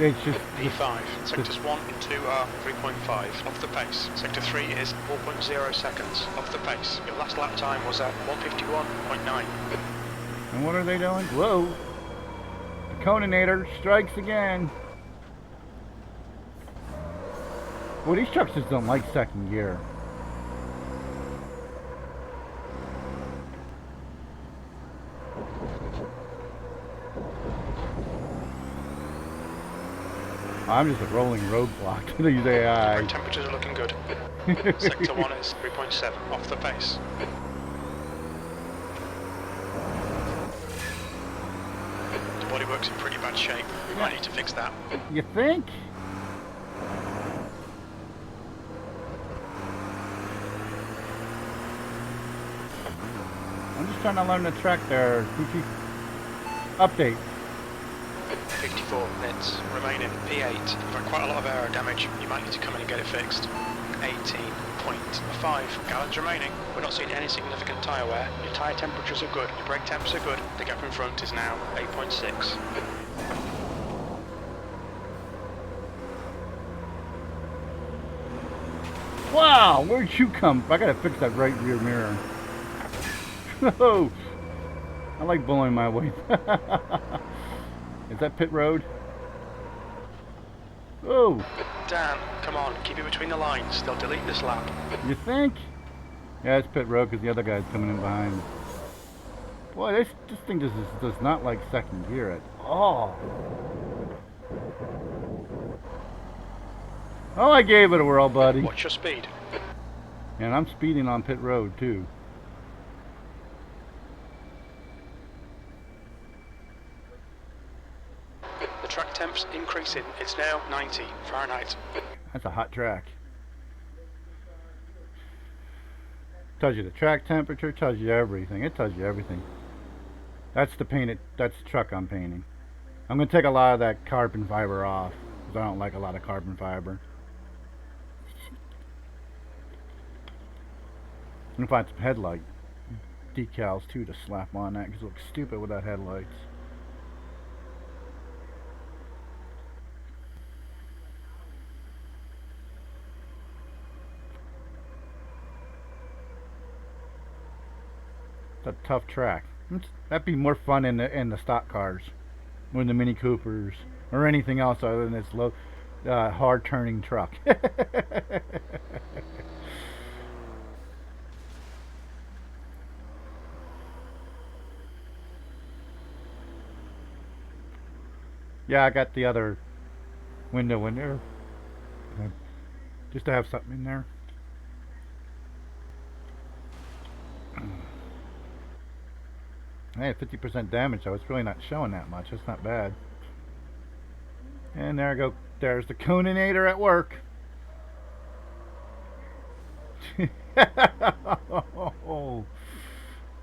it's just P5. Sectors 1 and 2 are 3.5 off the pace. Sector 3 is 4.0 seconds off the pace. Your last lap time was at 151.9. And what are they doing? Whoa! The Coninator strikes again. Well, these trucks just don't like second gear. I'm just a rolling roadblock to these AI. Brake temperatures are looking good. Sector 1 is 3.7 off the pace. The bodywork's in pretty bad shape. We might need to fix that. You think? I'm just trying to learn the track there. Update. 54 minutes remaining. P8. You've had quite a lot of aero damage. You might need to come in and get it fixed. 18.5 gallons remaining. We're not seeing any significant tyre wear. Your tyre temperatures are good. Your brake temps are good. The gap in front is now 8.6. Wow, where'd you come from? I gotta fix that right rear mirror. Oh, I like blowing my way. Is that pit road? Oh, Dan, come on, keep it between the lines. They'll delete this lap. you think? Yeah, it's pit road because the other guy's coming in behind. Boy, this thing does not like second gear at all. Oh, I gave it a whirl, buddy. What's your speed? And I'm speeding on pit road too. The track temp's increasing. It's now 90 Fahrenheit. That's a hot track. Tells you the track temperature, tells you everything. It tells you everything. That's the truck I'm painting. I'm going to take a lot of that carbon fiber off because I don't like a lot of carbon fiber. I'm going to find some headlight decals too to slap on that because it looks stupid without headlights. It's a tough track. That'd be more fun in the stock cars, or in the Mini Coopers, or anything else other than this low, hard turning truck. Yeah, I got the other window in there, just to have something in there. Hey, 50% damage, so it's really not showing that much. It's not bad. And there I go. There's the Coninator at work.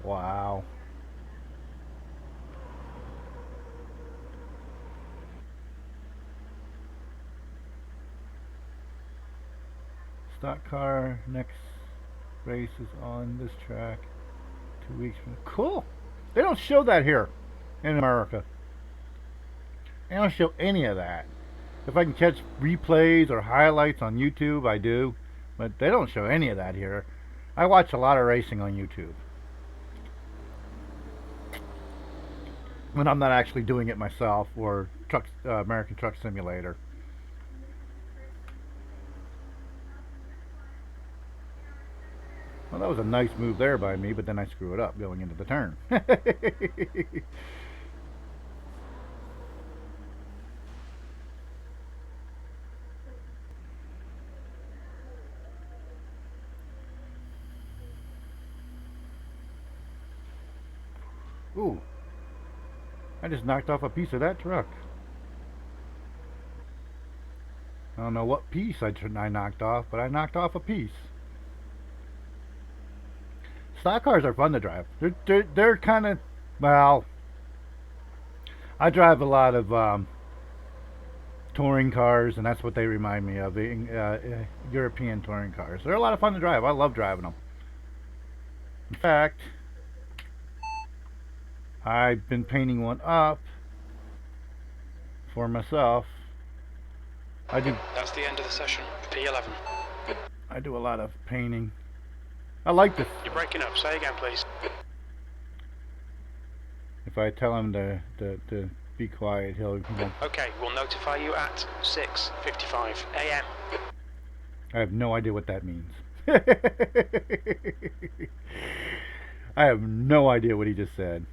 Wow. Stock car next race is on this track 2 weeks from. Cool. They don't show that here in America. They don't show any of that. If I can catch replays or highlights on YouTube, I do, but they don't show any of that here. I watch a lot of racing on YouTube when I'm not actually doing it myself, or American Truck Simulator. Well, that was a nice move there by me, but then I screw it up going into the turn. Ooh, I just knocked off a piece of that truck. I don't know what piece I knocked off, but I knocked off a piece. Stock cars are fun to drive. They're kind of, well, I drive a lot of touring cars, and that's what they remind me of, the European touring cars. They're a lot of fun to drive. I love driving them. In fact, I've been painting one up for myself. That's the end of the session. P11. I do a lot of painting. I like this. You're breaking up. Say again, please. If I tell him to be quiet, he'll go. Okay, we'll notify you at 6:55 a.m. I have no idea what that means. I have no idea what he just said.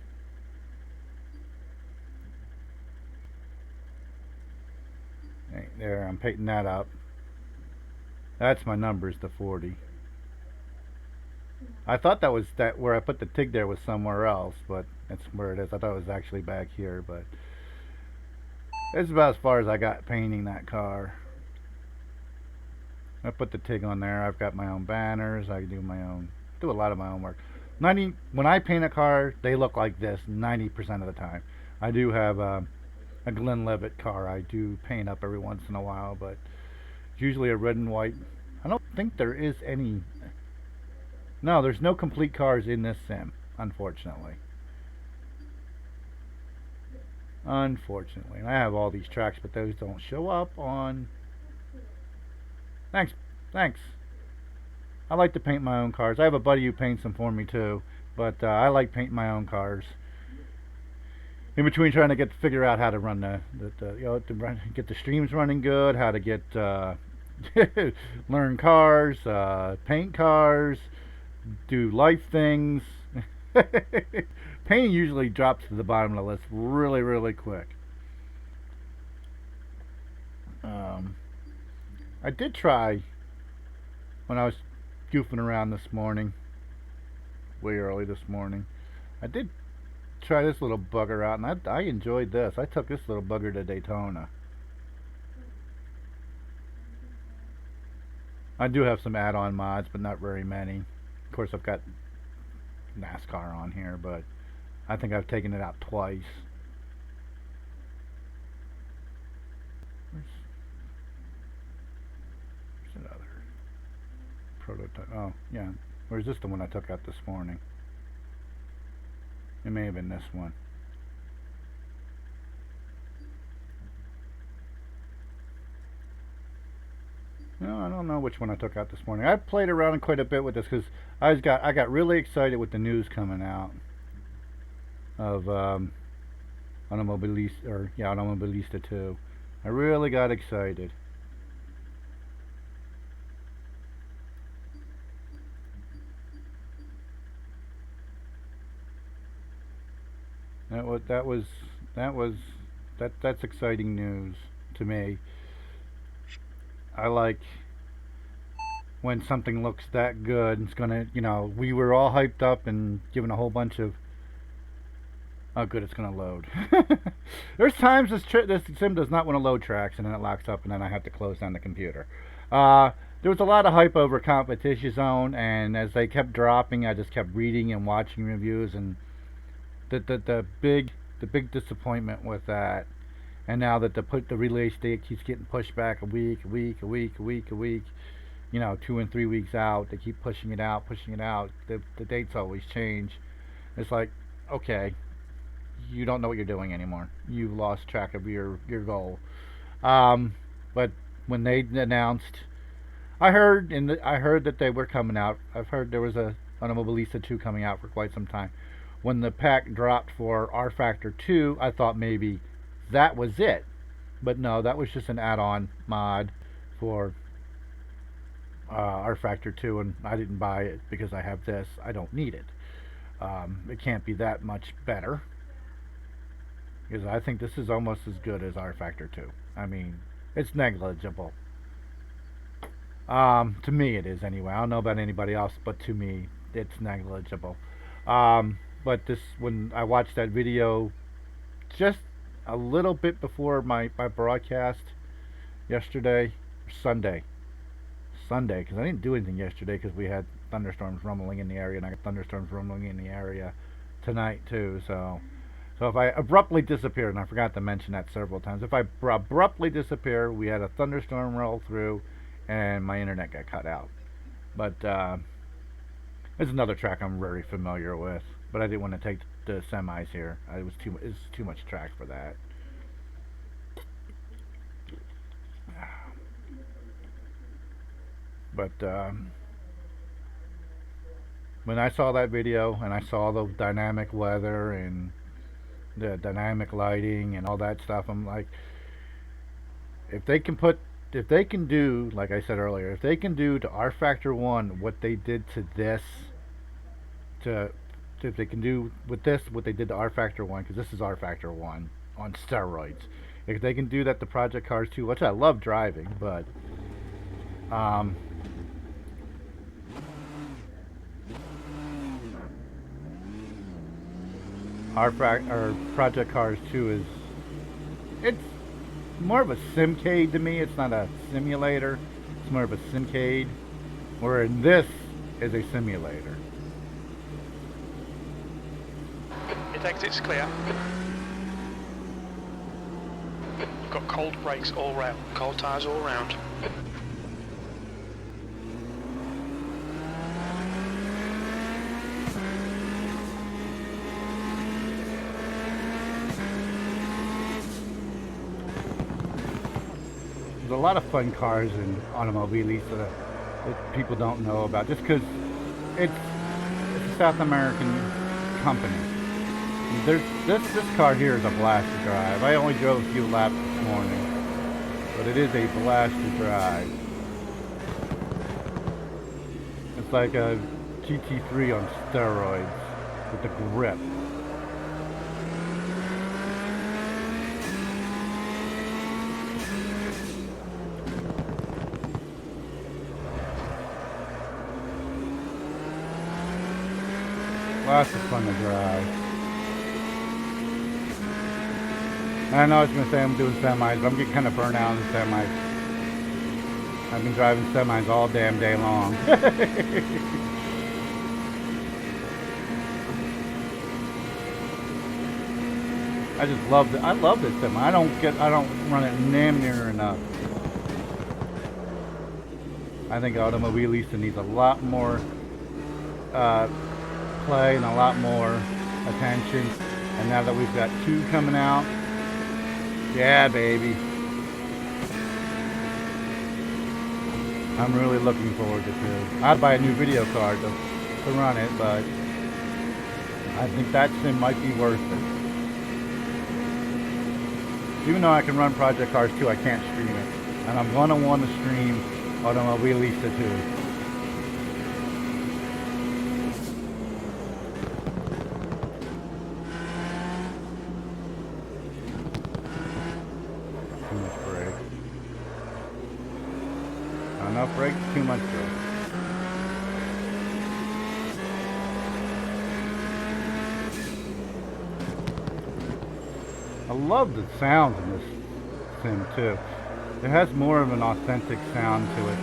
Right, there, I'm painting that up. That's my numbers, the 40. I thought that was where I put the Tigg there was somewhere else, but that's where it is. I thought it was actually back here, but it's about as far as I got painting that car. I put the Tigg on there. I've got my own banners. I do a lot of my own work. When I paint a car, they look like this 90% of the time. I do have a Glenlivet car I do paint up every once in a while, but it's usually a red and white. I don't think there is any. No, there's no complete cars in this sim, unfortunately. Unfortunately. And I have all these tracks, but those don't show up on. Thanks. I like to paint my own cars. I have a buddy who paints them for me too, but I like painting my own cars. In between trying to figure out how to run get the streams running good, how to get learn cars, paint cars, do life things. Painting usually drops to the bottom of the list really, really quick. I did try when I was goofing around this morning, way early this morning. I did try this little bugger out, and I enjoyed this. I took this little bugger to Daytona. I do have some add-on mods, but not very many. Of course, I've got NASCAR on here, but I think I've taken it out twice. Where's that other prototype? Oh, yeah. Or is this the one I took out this morning? It may have been this one. No, I don't know which one I took out this morning. I played around quite a bit with this because I got really excited with the news coming out of Automobilista 2. I really got excited. That's exciting news to me. I like when something looks that good. It's gonna, we were all hyped up and given a whole bunch of. Oh, good, it's gonna load. There's times this sim does not want to load tracks, and then it locks up, and then I have to close down the computer. there was a lot of hype over Competition Zone, and as they kept dropping, I just kept reading and watching reviews, and the big disappointment with that. And now that the release date keeps getting pushed back a week, a week, a week, a week, a week, 2 and 3 weeks out, they keep pushing it out, pushing it out. The dates always change. It's like, okay, you don't know what you're doing anymore. You've lost track of your goal. Um, but when they announced, I heard that they were coming out. I've heard there was a Automobilista 2 coming out for quite some time. When the pack dropped for rFactor 2, I thought maybe that was it. But no, that was just an add-on mod for rFactor 2, and I didn't buy it because I have this. I don't need it. It can't be that much better because I think this is almost as good as rFactor 2. I mean, it's negligible. To me, it is anyway. I don't know about anybody else, but to me, it's negligible. But this, when I watched that video, just a little bit before my broadcast yesterday, Sunday, because I didn't do anything yesterday because we had thunderstorms rumbling in the area, and I got thunderstorms rumbling in the area tonight too. So if I abruptly disappear, and I forgot to mention that several times, if I abruptly disappear, we had a thunderstorm roll through, and my internet got cut out. But there's another track I'm very familiar with, but I didn't want to take the semis here. It's too much track for that. But when I saw that video and I saw the dynamic weather and the dynamic lighting and all that stuff, I'm like, if they can do, like I said earlier, if they can do to rFactor 1 what they did to this, if they can do with this what they did to rFactor 1, because this is rFactor 1 on steroids, if they can do that to Project Cars 2, which I love driving, but Project Cars 2 it's more of a simcade to me. It's not a simulator. It's more of a simcade, where this is a simulator. Mid exit's clear. You've got cold brakes all round, cold tyres all round. There's a lot of fun cars in Automobilista that people don't know about, just because it's a South American company. This car here is a blast to drive. I only drove a few laps this morning, but it is a blast to drive. It's like a GT3 on steroids with the grip. Lots of fun to drive. I know I was going to say I'm doing semis, but I'm getting kind of burnt out on the semis. I've been driving semis all damn day long. I just love it. I love this semi. I don't run it damn near enough. I think Automobilista needs a lot more play and a lot more attention. And now that we've got 2 coming out, yeah, baby, I'm really looking forward to 2. I'd buy a new video card to run it, but I think that sim might be worth it. Even though I can run Project Cars 2, I can't stream it, and I'm gonna want to stream Automobilista 2. Enough brake, too much brake. I love the sounds in this sim too. It has more of an authentic sound to it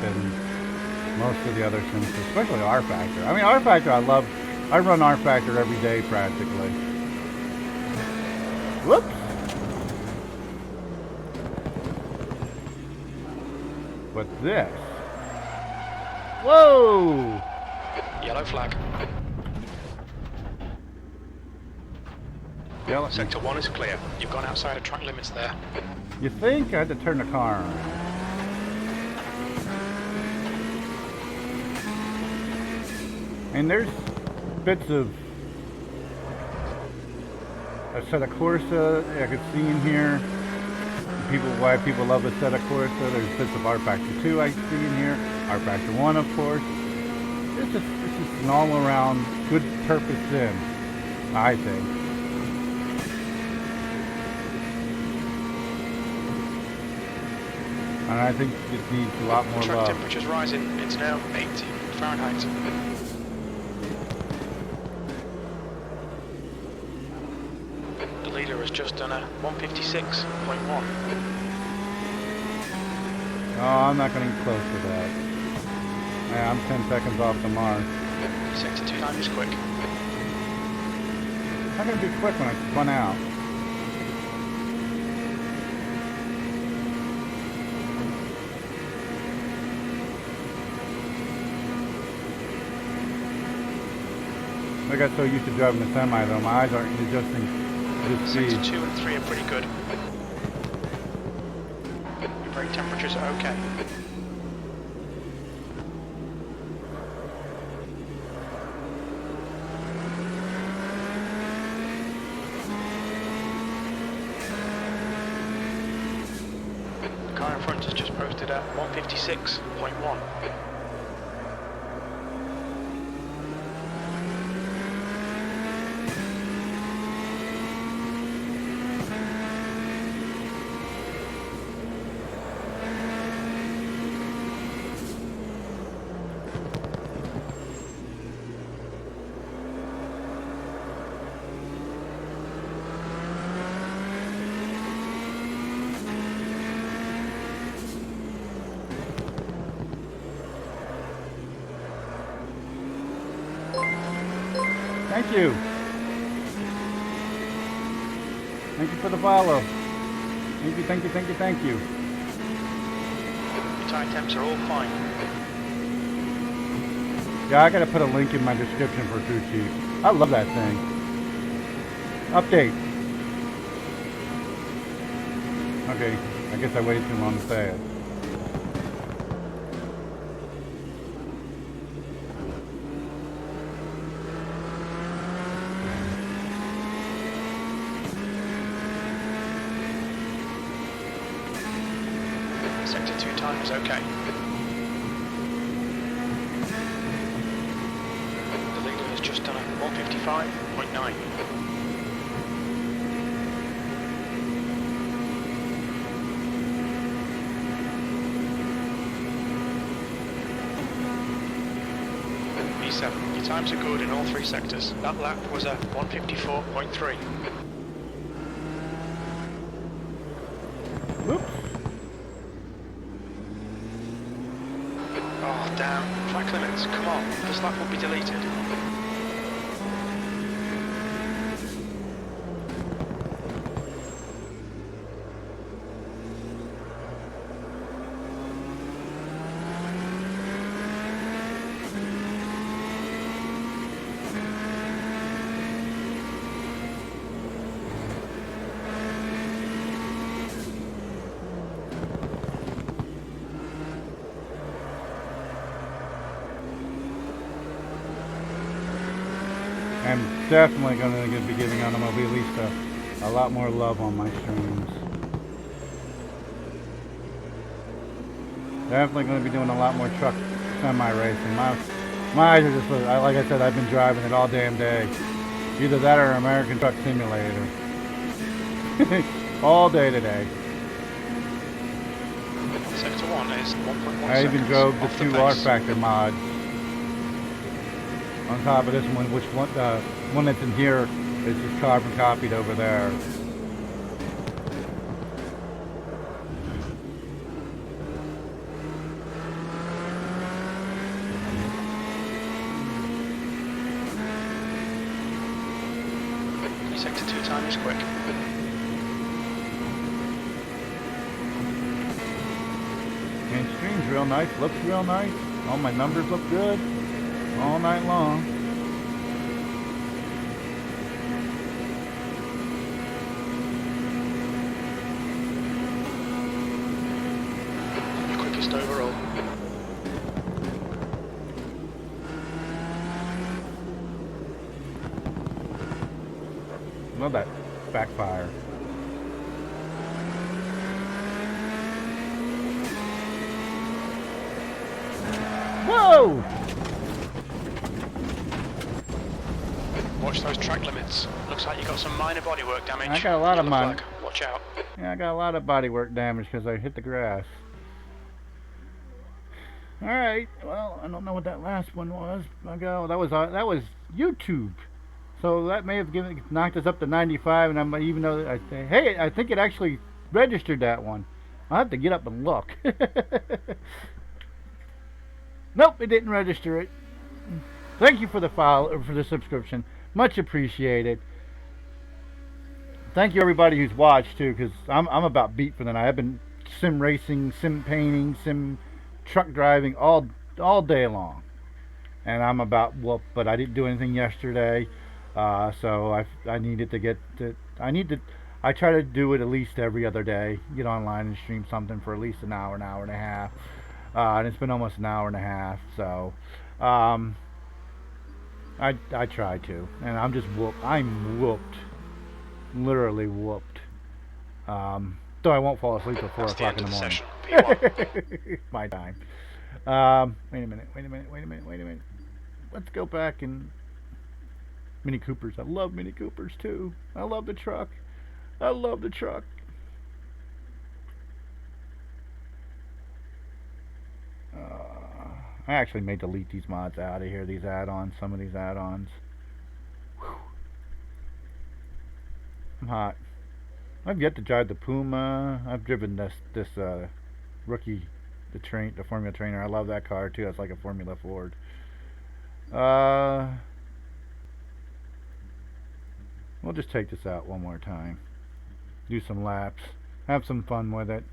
most of the other sims, especially rFactor. I mean, rFactor, I run rFactor every day practically. Whoops! What's this? Whoa! Yellow flag. Yellow. Sector 1 is clear. You've gone outside of track limits there. You think I had to turn the car on? And there's bits of Assetto Corsa I could see in here. Why people love Assetto Corsa. There's bits of rFactor 2 I see in here. rFactor 1, of course. It's just an all-around good purpose sim, I think. And I think it needs a lot more Track love. temperature's rising. It's now 80 Fahrenheit. The leader has just done a 156.1. Oh, I'm not going to get close to that. Yeah, I'm 10 seconds off the mark. Sector 2 time is quick. How can it be quick when I spun out? I got so used to driving the semi though, my eyes aren't adjusting to the Sector speed. 2 and 3 are pretty good. Your brake temperatures are okay. The car in front has just posted at 156.1. Thank you. Thank you for the follow. Thank you, thank you, thank you, thank you. Your tyre temps are all fine. Yeah, I gotta put a link in my description for Crew Chief. I love that thing. Update. Okay, I guess I waited too long to say it. Sector 2 time is okay. The leader has just done a 155.9. B7, your times are good in all three sectors. That lap was a 154.3. Whoops. Oh, damn. Track limits, come on. This lap will be deleted. I'm definitely going to be giving Automobilista a lot more love on my streams. Definitely going to be doing a lot more truck semi-racing. My eyes are just, like I said, I've been driving it all damn day. Either that or American Truck Simulator. All day today. Sector 1 is 1.1 I even seconds drove the off 2 pace. rFactor mods on top of this one, which one that's in here is just carbon copied over there. Sector 2 time is quick. And stream's real nice, looks real nice. All my numbers look good all night long. Your quickest overall. Love that backfire. Whoa! Watch those track limits. Looks like you got some minor bodywork damage. I got a lot of Yellow mine. flag. Watch out. Yeah, I got a lot of bodywork damage because I hit the grass. Alright, well, I don't know what that last one was. That was YouTube. So that may have knocked us up to 95, and I might even know that hey, I think it actually registered that one. I'll have to get up and look. Nope, it didn't register it. Thank you for the for the subscription. Much appreciated. Thank you everybody who's watched too, because I'm about beat for the night. I've been sim racing, sim painting, sim truck driving all day long, and I'm about whoop. But I didn't do anything yesterday, so I needed to get to. I try to do it at least every other day. Get online and stream something for at least an hour and a half. And it's been almost an hour and a half, so I try to, and I'm just whooped. I'm whooped, literally whooped. Though I won't fall asleep till 4 o'clock in the morning. My time. Wait a minute. Let's go back and Mini Coopers. I love Mini Coopers too. I love the truck. I actually may delete these mods out of here, these add-ons, some of these add-ons. I'm hot. I've yet to drive the Puma. I've driven this rookie, the Formula Trainer. I love that car too. It's like a Formula Ford. We'll just take this out one more time. Do some laps. Have some fun with it.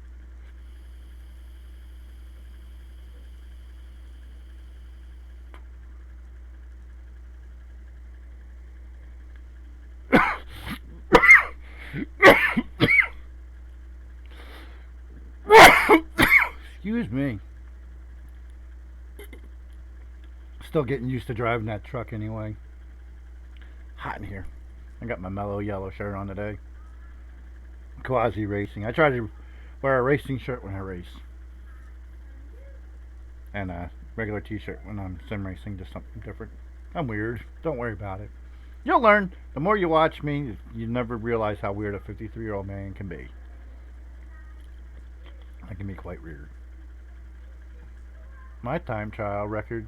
Excuse me. Still getting used to driving that truck anyway. Hot in here. I got my mellow yellow shirt on today. Quasi racing. I try to wear a racing shirt when I race. And a regular t-shirt when I'm sim racing, just something different. I'm weird. Don't worry about it. You'll learn. The more you watch me, you never realize how weird a 53-year-old man can be. I can be quite weird. My time trial record,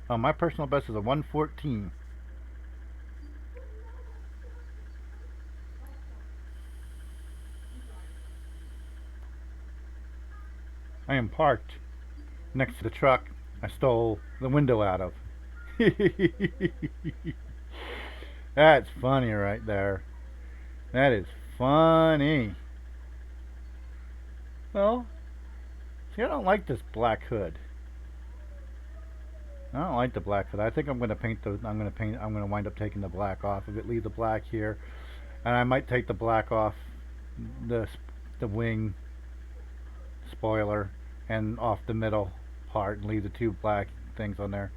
my personal best is a 1:14. I am parked next to the truck I stole the window out of. That's funny right there. That is funny. Well, see, I don't like this black hood. I don't like the black hood. I think I'm going to paint the. I'm going to wind up taking the black off of it. Leave the black here, and I might take the black off the wing spoiler and off the middle part, and leave the two black things on there.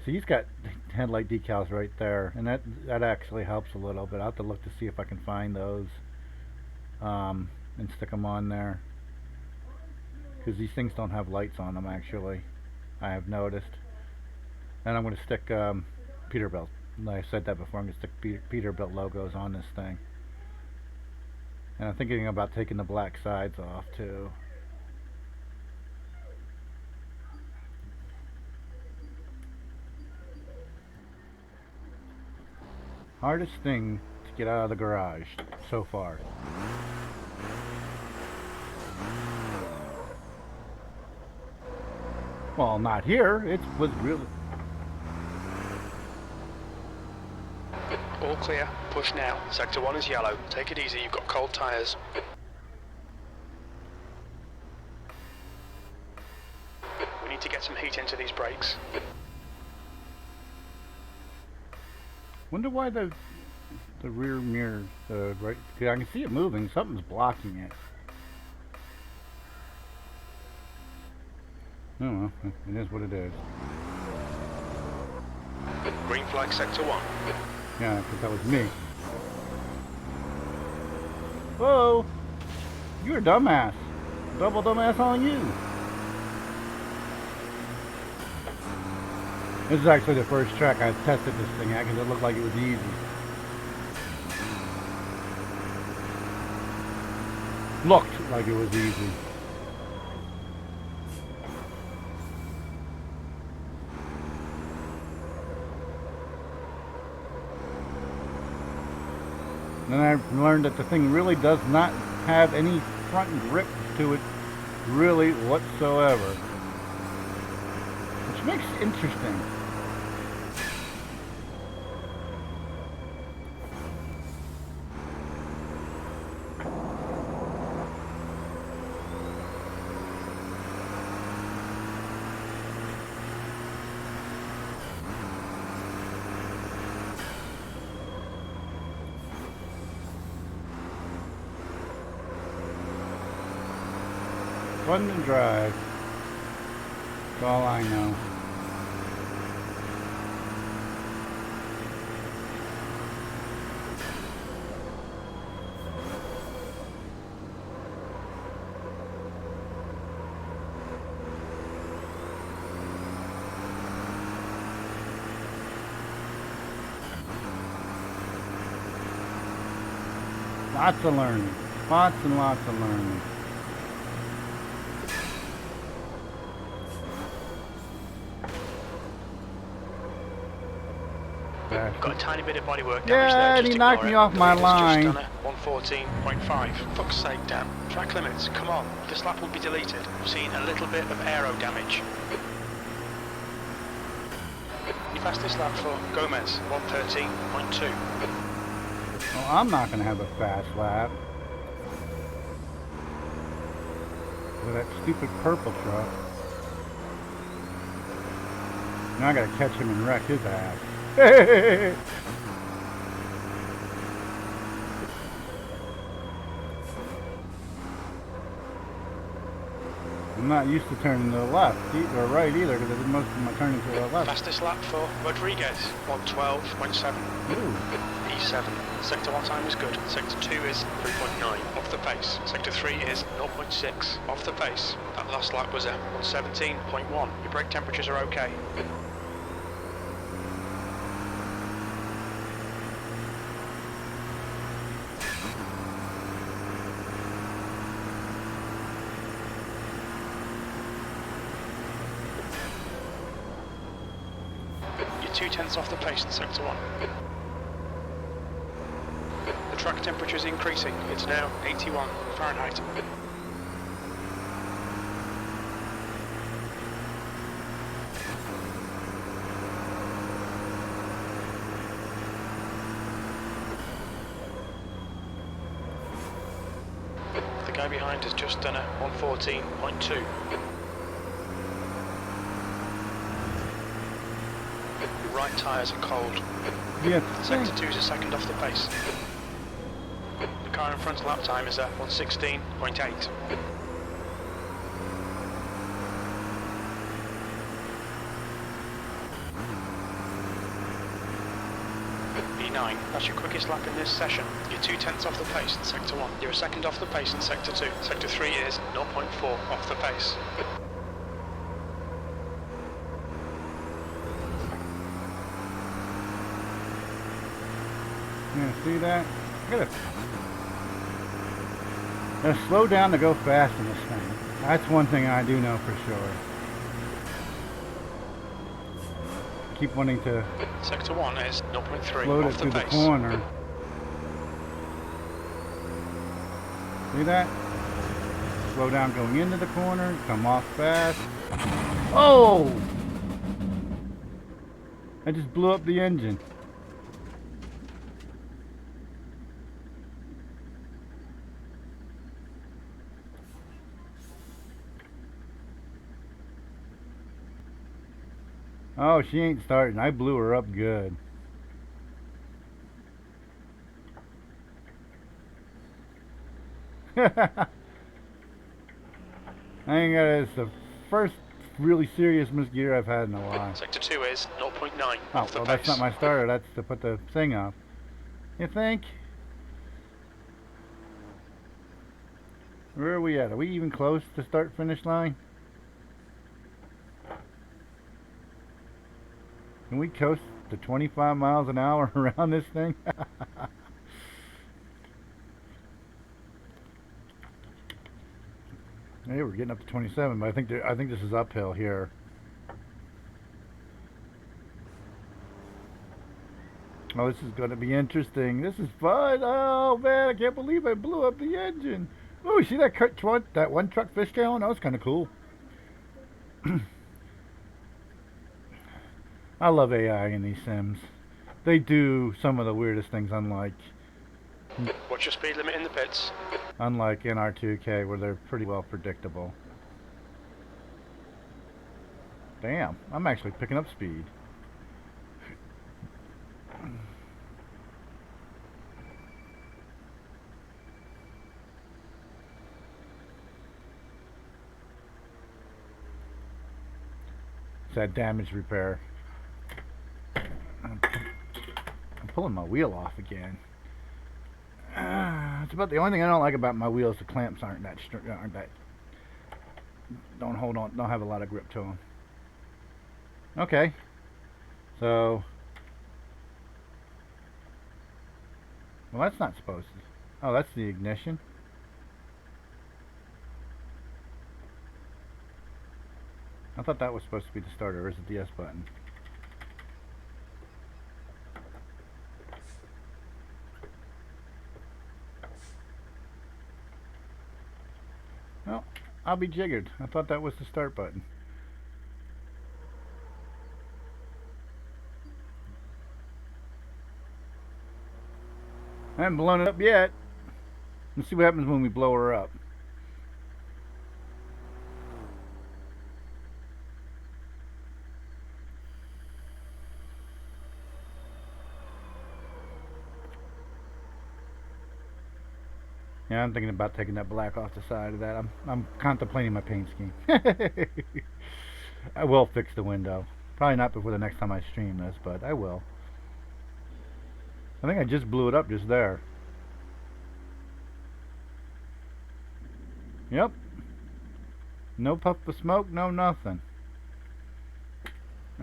So he's got headlight decals right there, and that actually helps a little bit. I'll have to look to see if I can find those and stick them on there, because these things don't have lights on them actually, I have noticed. And I'm going to stick Peterbilt. Like I said that before, I'm going to stick Peterbilt logos on this thing. And I'm thinking about taking the black sides off too. Hardest thing to get out of the garage so far. Well, not here. It was really... all clear. Push now. Sector 1 is yellow. Take it easy, you've got cold tyres. We need to get some heat into these brakes. Wonder why the rear mirror, right? I can see it moving. Something's blocking it. Oh well, it is what it is. Green flag sector 1. Yeah, because that was me. Whoa! You're a dumbass. Double dumbass on you. This is actually the first track I've tested this thing at because it looked like it was easy. Looked like it was easy. Then I learned that the thing really does not have any front grip to it, really whatsoever. Which makes it interesting. Fun to drive. That's all I know. Lots of learning. Lots and lots of learning. Got a tiny bit of bodywork damage Yeah, there. and Just he knocked ignore me it. off The my leader's line. Just done a 114.5. Fuck's sake, Dan. Track limits, come on. This lap will be deleted. I've seen a little bit of aero damage. You passed this lap for Gomez, 113.2. Well, I'm not going to have a fast lap. With that stupid purple truck. Now I got to catch him and wreck his ass. I'm not used to turning to the left or right either because I did most of my turning to the left. Fastest lap for Rodriguez, 112.7. Ooh. E7. Sector 1 time is good. Sector 2 is 3.9 off the pace. Sector 3 is 0.6 off the pace. That last lap was a 117.1. Your brake temperatures are okay. You're 0.2 off the pace in Sector 1. The track temperature is increasing. It's now 81 Fahrenheit. The guy behind has just done a 114.2. Your right tyres are cold. Yeah. Sector 2 is a second off the pace. The car in front lap time is at 116.8. E9, that's your quickest lap in this session. You're 0.2 off the pace in Sector 1. You're a second off the pace in Sector 2. Sector 3 is 0.4 off the pace. Yeah, see that? Gotta slow down to go fast in this thing. That's one thing I do know for sure. Keep wanting to Sector 1 is 0.3 float it off the through the pace. corner. See that? Slow down going into the corner, come off fast. Oh! I just blew up the engine. Oh, she ain't starting. I blew her up good. I ain't got it. It's the first really serious misgear I've had in a while. Sector 2 is 0.9 Oh, off the well, pace. that's not my starter. That's to put the thing up. You think? Where are we at? Are we even close to start finish line? Can we coast to 25 miles an hour around this thing? Hey, we're getting up to 27, but I think this is uphill here. Oh, this is going to be interesting. This is fun. Oh man, I can't believe I blew up the engine. Oh, you see that one truck fishtail? That was kind of cool. I love AI in these sims. They do some of the weirdest things, unlike What's your speed limit in the pits? in R2K, where they're pretty well predictable. Damn, I'm actually picking up speed. It's that damage repair. I'm pulling my wheel off again. It's about the only thing I don't like about my wheels. The clamps aren't that don't hold on, don't have a lot of grip to them. Okay, so well, that's not supposed to. Oh, that's the ignition. I thought that was supposed to be the starter. Where's the DS button? Well, I'll be jiggered. I thought that was the start button. I haven't blown it up yet. Let's see what happens when we blow her up. Yeah, I'm thinking about taking that black off the side of that. I'm contemplating my paint scheme. I will fix the window. Probably not before the next time I stream this, but I will. I think I just blew it up just there. Yep. No puff of smoke, no nothing.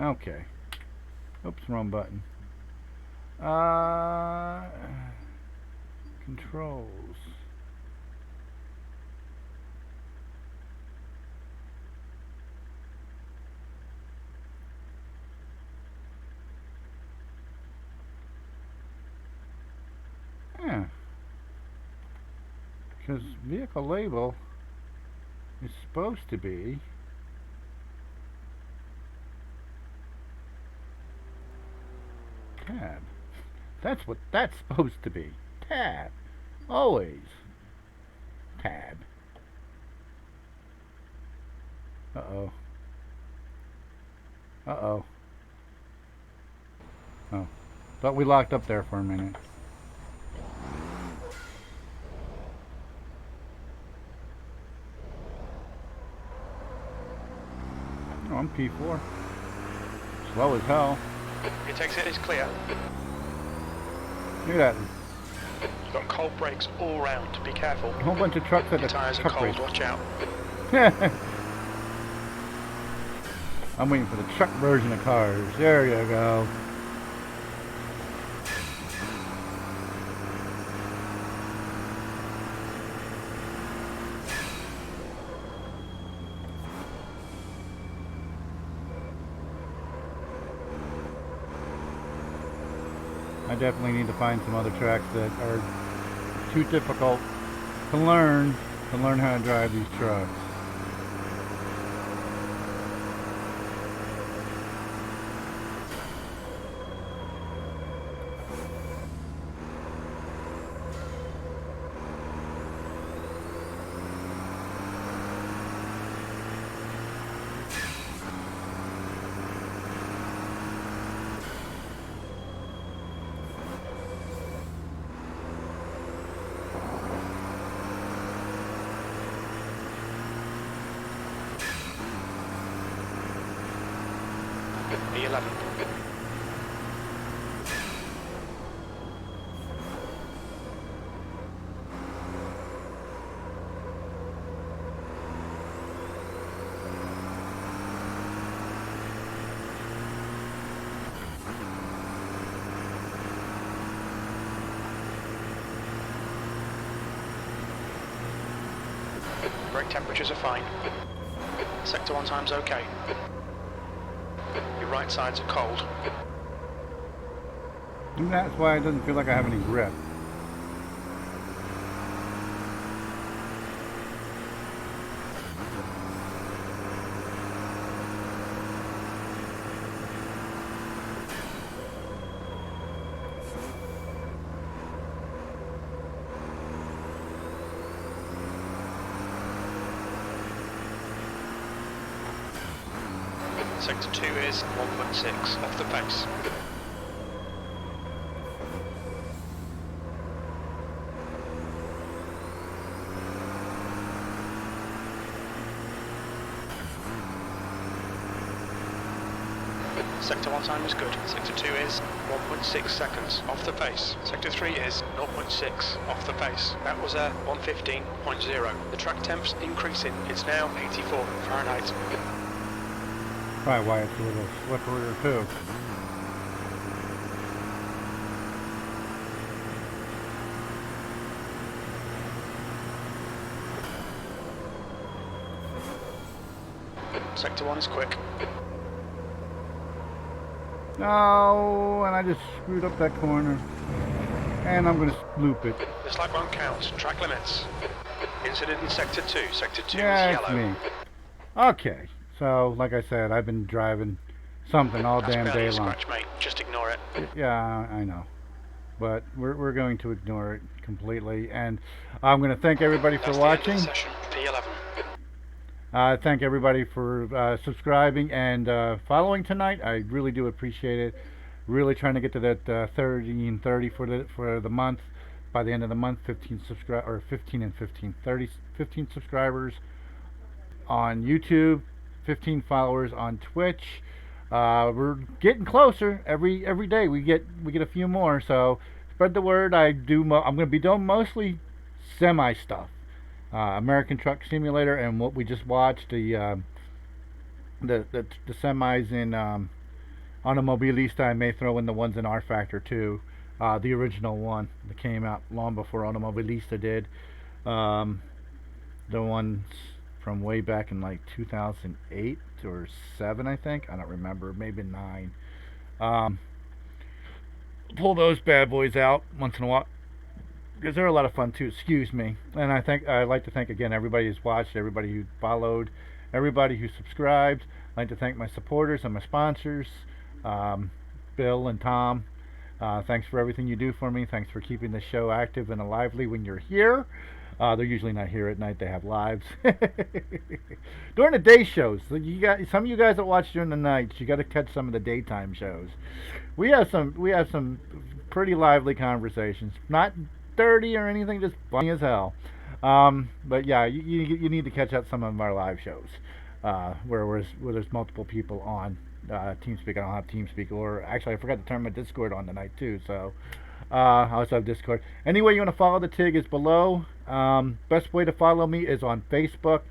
Okay. Oops, wrong button. Controls. Yeah. Because vehicle label is supposed to be tab. That's what that's supposed to be. Tab. Always. Tab. Uh-oh. Uh-oh. Oh. Thought we locked up there for a minute. Oh, I'm P4. Slow as hell. Your exit is clear. Look at that. You've got cold brakes all round. Be careful. A whole bunch of trucks at Your the tyres are truck cold. race. Watch out. I'm waiting for the truck version of cars. There you go. I definitely need to find some other tracks that are too difficult to learn how to drive these trucks. P11. Brake temperatures are fine. Sector 1 time's okay. Your right sides are cold. And that's why it doesn't feel like I have any grip. Sector 2 is 1.6 off the pace. Sector 1 time is good. Sector 2 is 1.6 seconds off the pace. Sector 3 is 0.6 off the pace. That was a 115.0. The track temp's increasing. It's now 84 Fahrenheit. Probably why it's a little slipperier too. Sector 1 is quick. No, and I just screwed up that corner. And I'm going to loop it. This lap won't count. Track limits. Incident in Sector 2. Sector 2 Yeah, is it's yellow. me. Okay, so like I said, I've been driving something all That's damn barely day a long. scratch, mate. Just ignore it. Yeah, I know. But we're going to ignore it completely. And I'm going to thank everybody for That's the end of watching. the session. P11. Thank everybody for subscribing and following tonight. I really do appreciate it. Really trying to get to that 30 and 30 for the month. By the end of the month, 15 and 15, 15 subscribers on YouTube, 15 followers on Twitch. We're getting closer every day. We get a few more. So spread the word. I'm going to be doing mostly semi stuff. American Truck Simulator and what we just watched, the semis in Automobilista. I may throw in the ones in rFactor too, the original one that came out long before Automobilista did, the ones from way back in like 2008 or 7, I think. I don't remember, maybe 9. Pull those bad boys out once in a while, because they're a lot of fun too. Excuse me. And I'd like to thank again everybody who's watched, everybody who followed, everybody who subscribed. I'd like to thank my supporters and my sponsors, Bill and Tom. Thanks for everything you do for me. Thanks for keeping the show active and lively when you're here. They're usually not here at night. They have lives. During the day shows, some of you guys that watch during the nights, you got to catch some of the daytime shows. We have some pretty lively conversations. Not dirty or anything, just funny as hell. But yeah, you need to catch out some of our live shows where there's multiple people on TeamSpeak. I don't have TeamSpeak, or actually I forgot to turn my Discord on tonight too. So I also have Discord. Anyway, you want to follow the Tigg is below. Best way to follow me is on Facebook.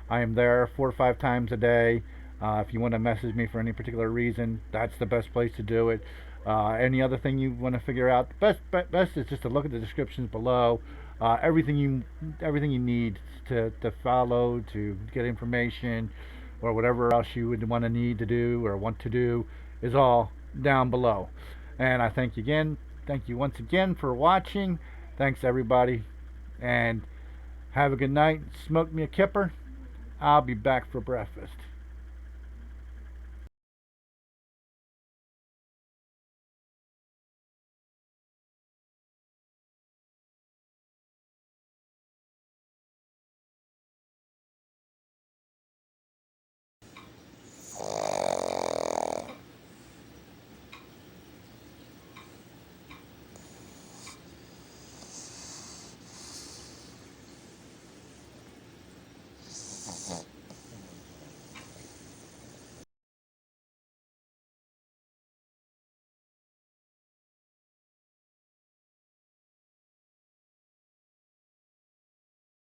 I am there 4 or 5 times a day. If you want to message me for any particular reason, that's the best place to do it. Any other thing you want to figure out, best is just to look at the descriptions below. Everything you need to follow, to get information, or whatever else you would need to do or want to do, is all down below. And I thank you once again for watching. Thanks everybody, and have a good night. Smoke me a kipper. I'll be back for breakfast.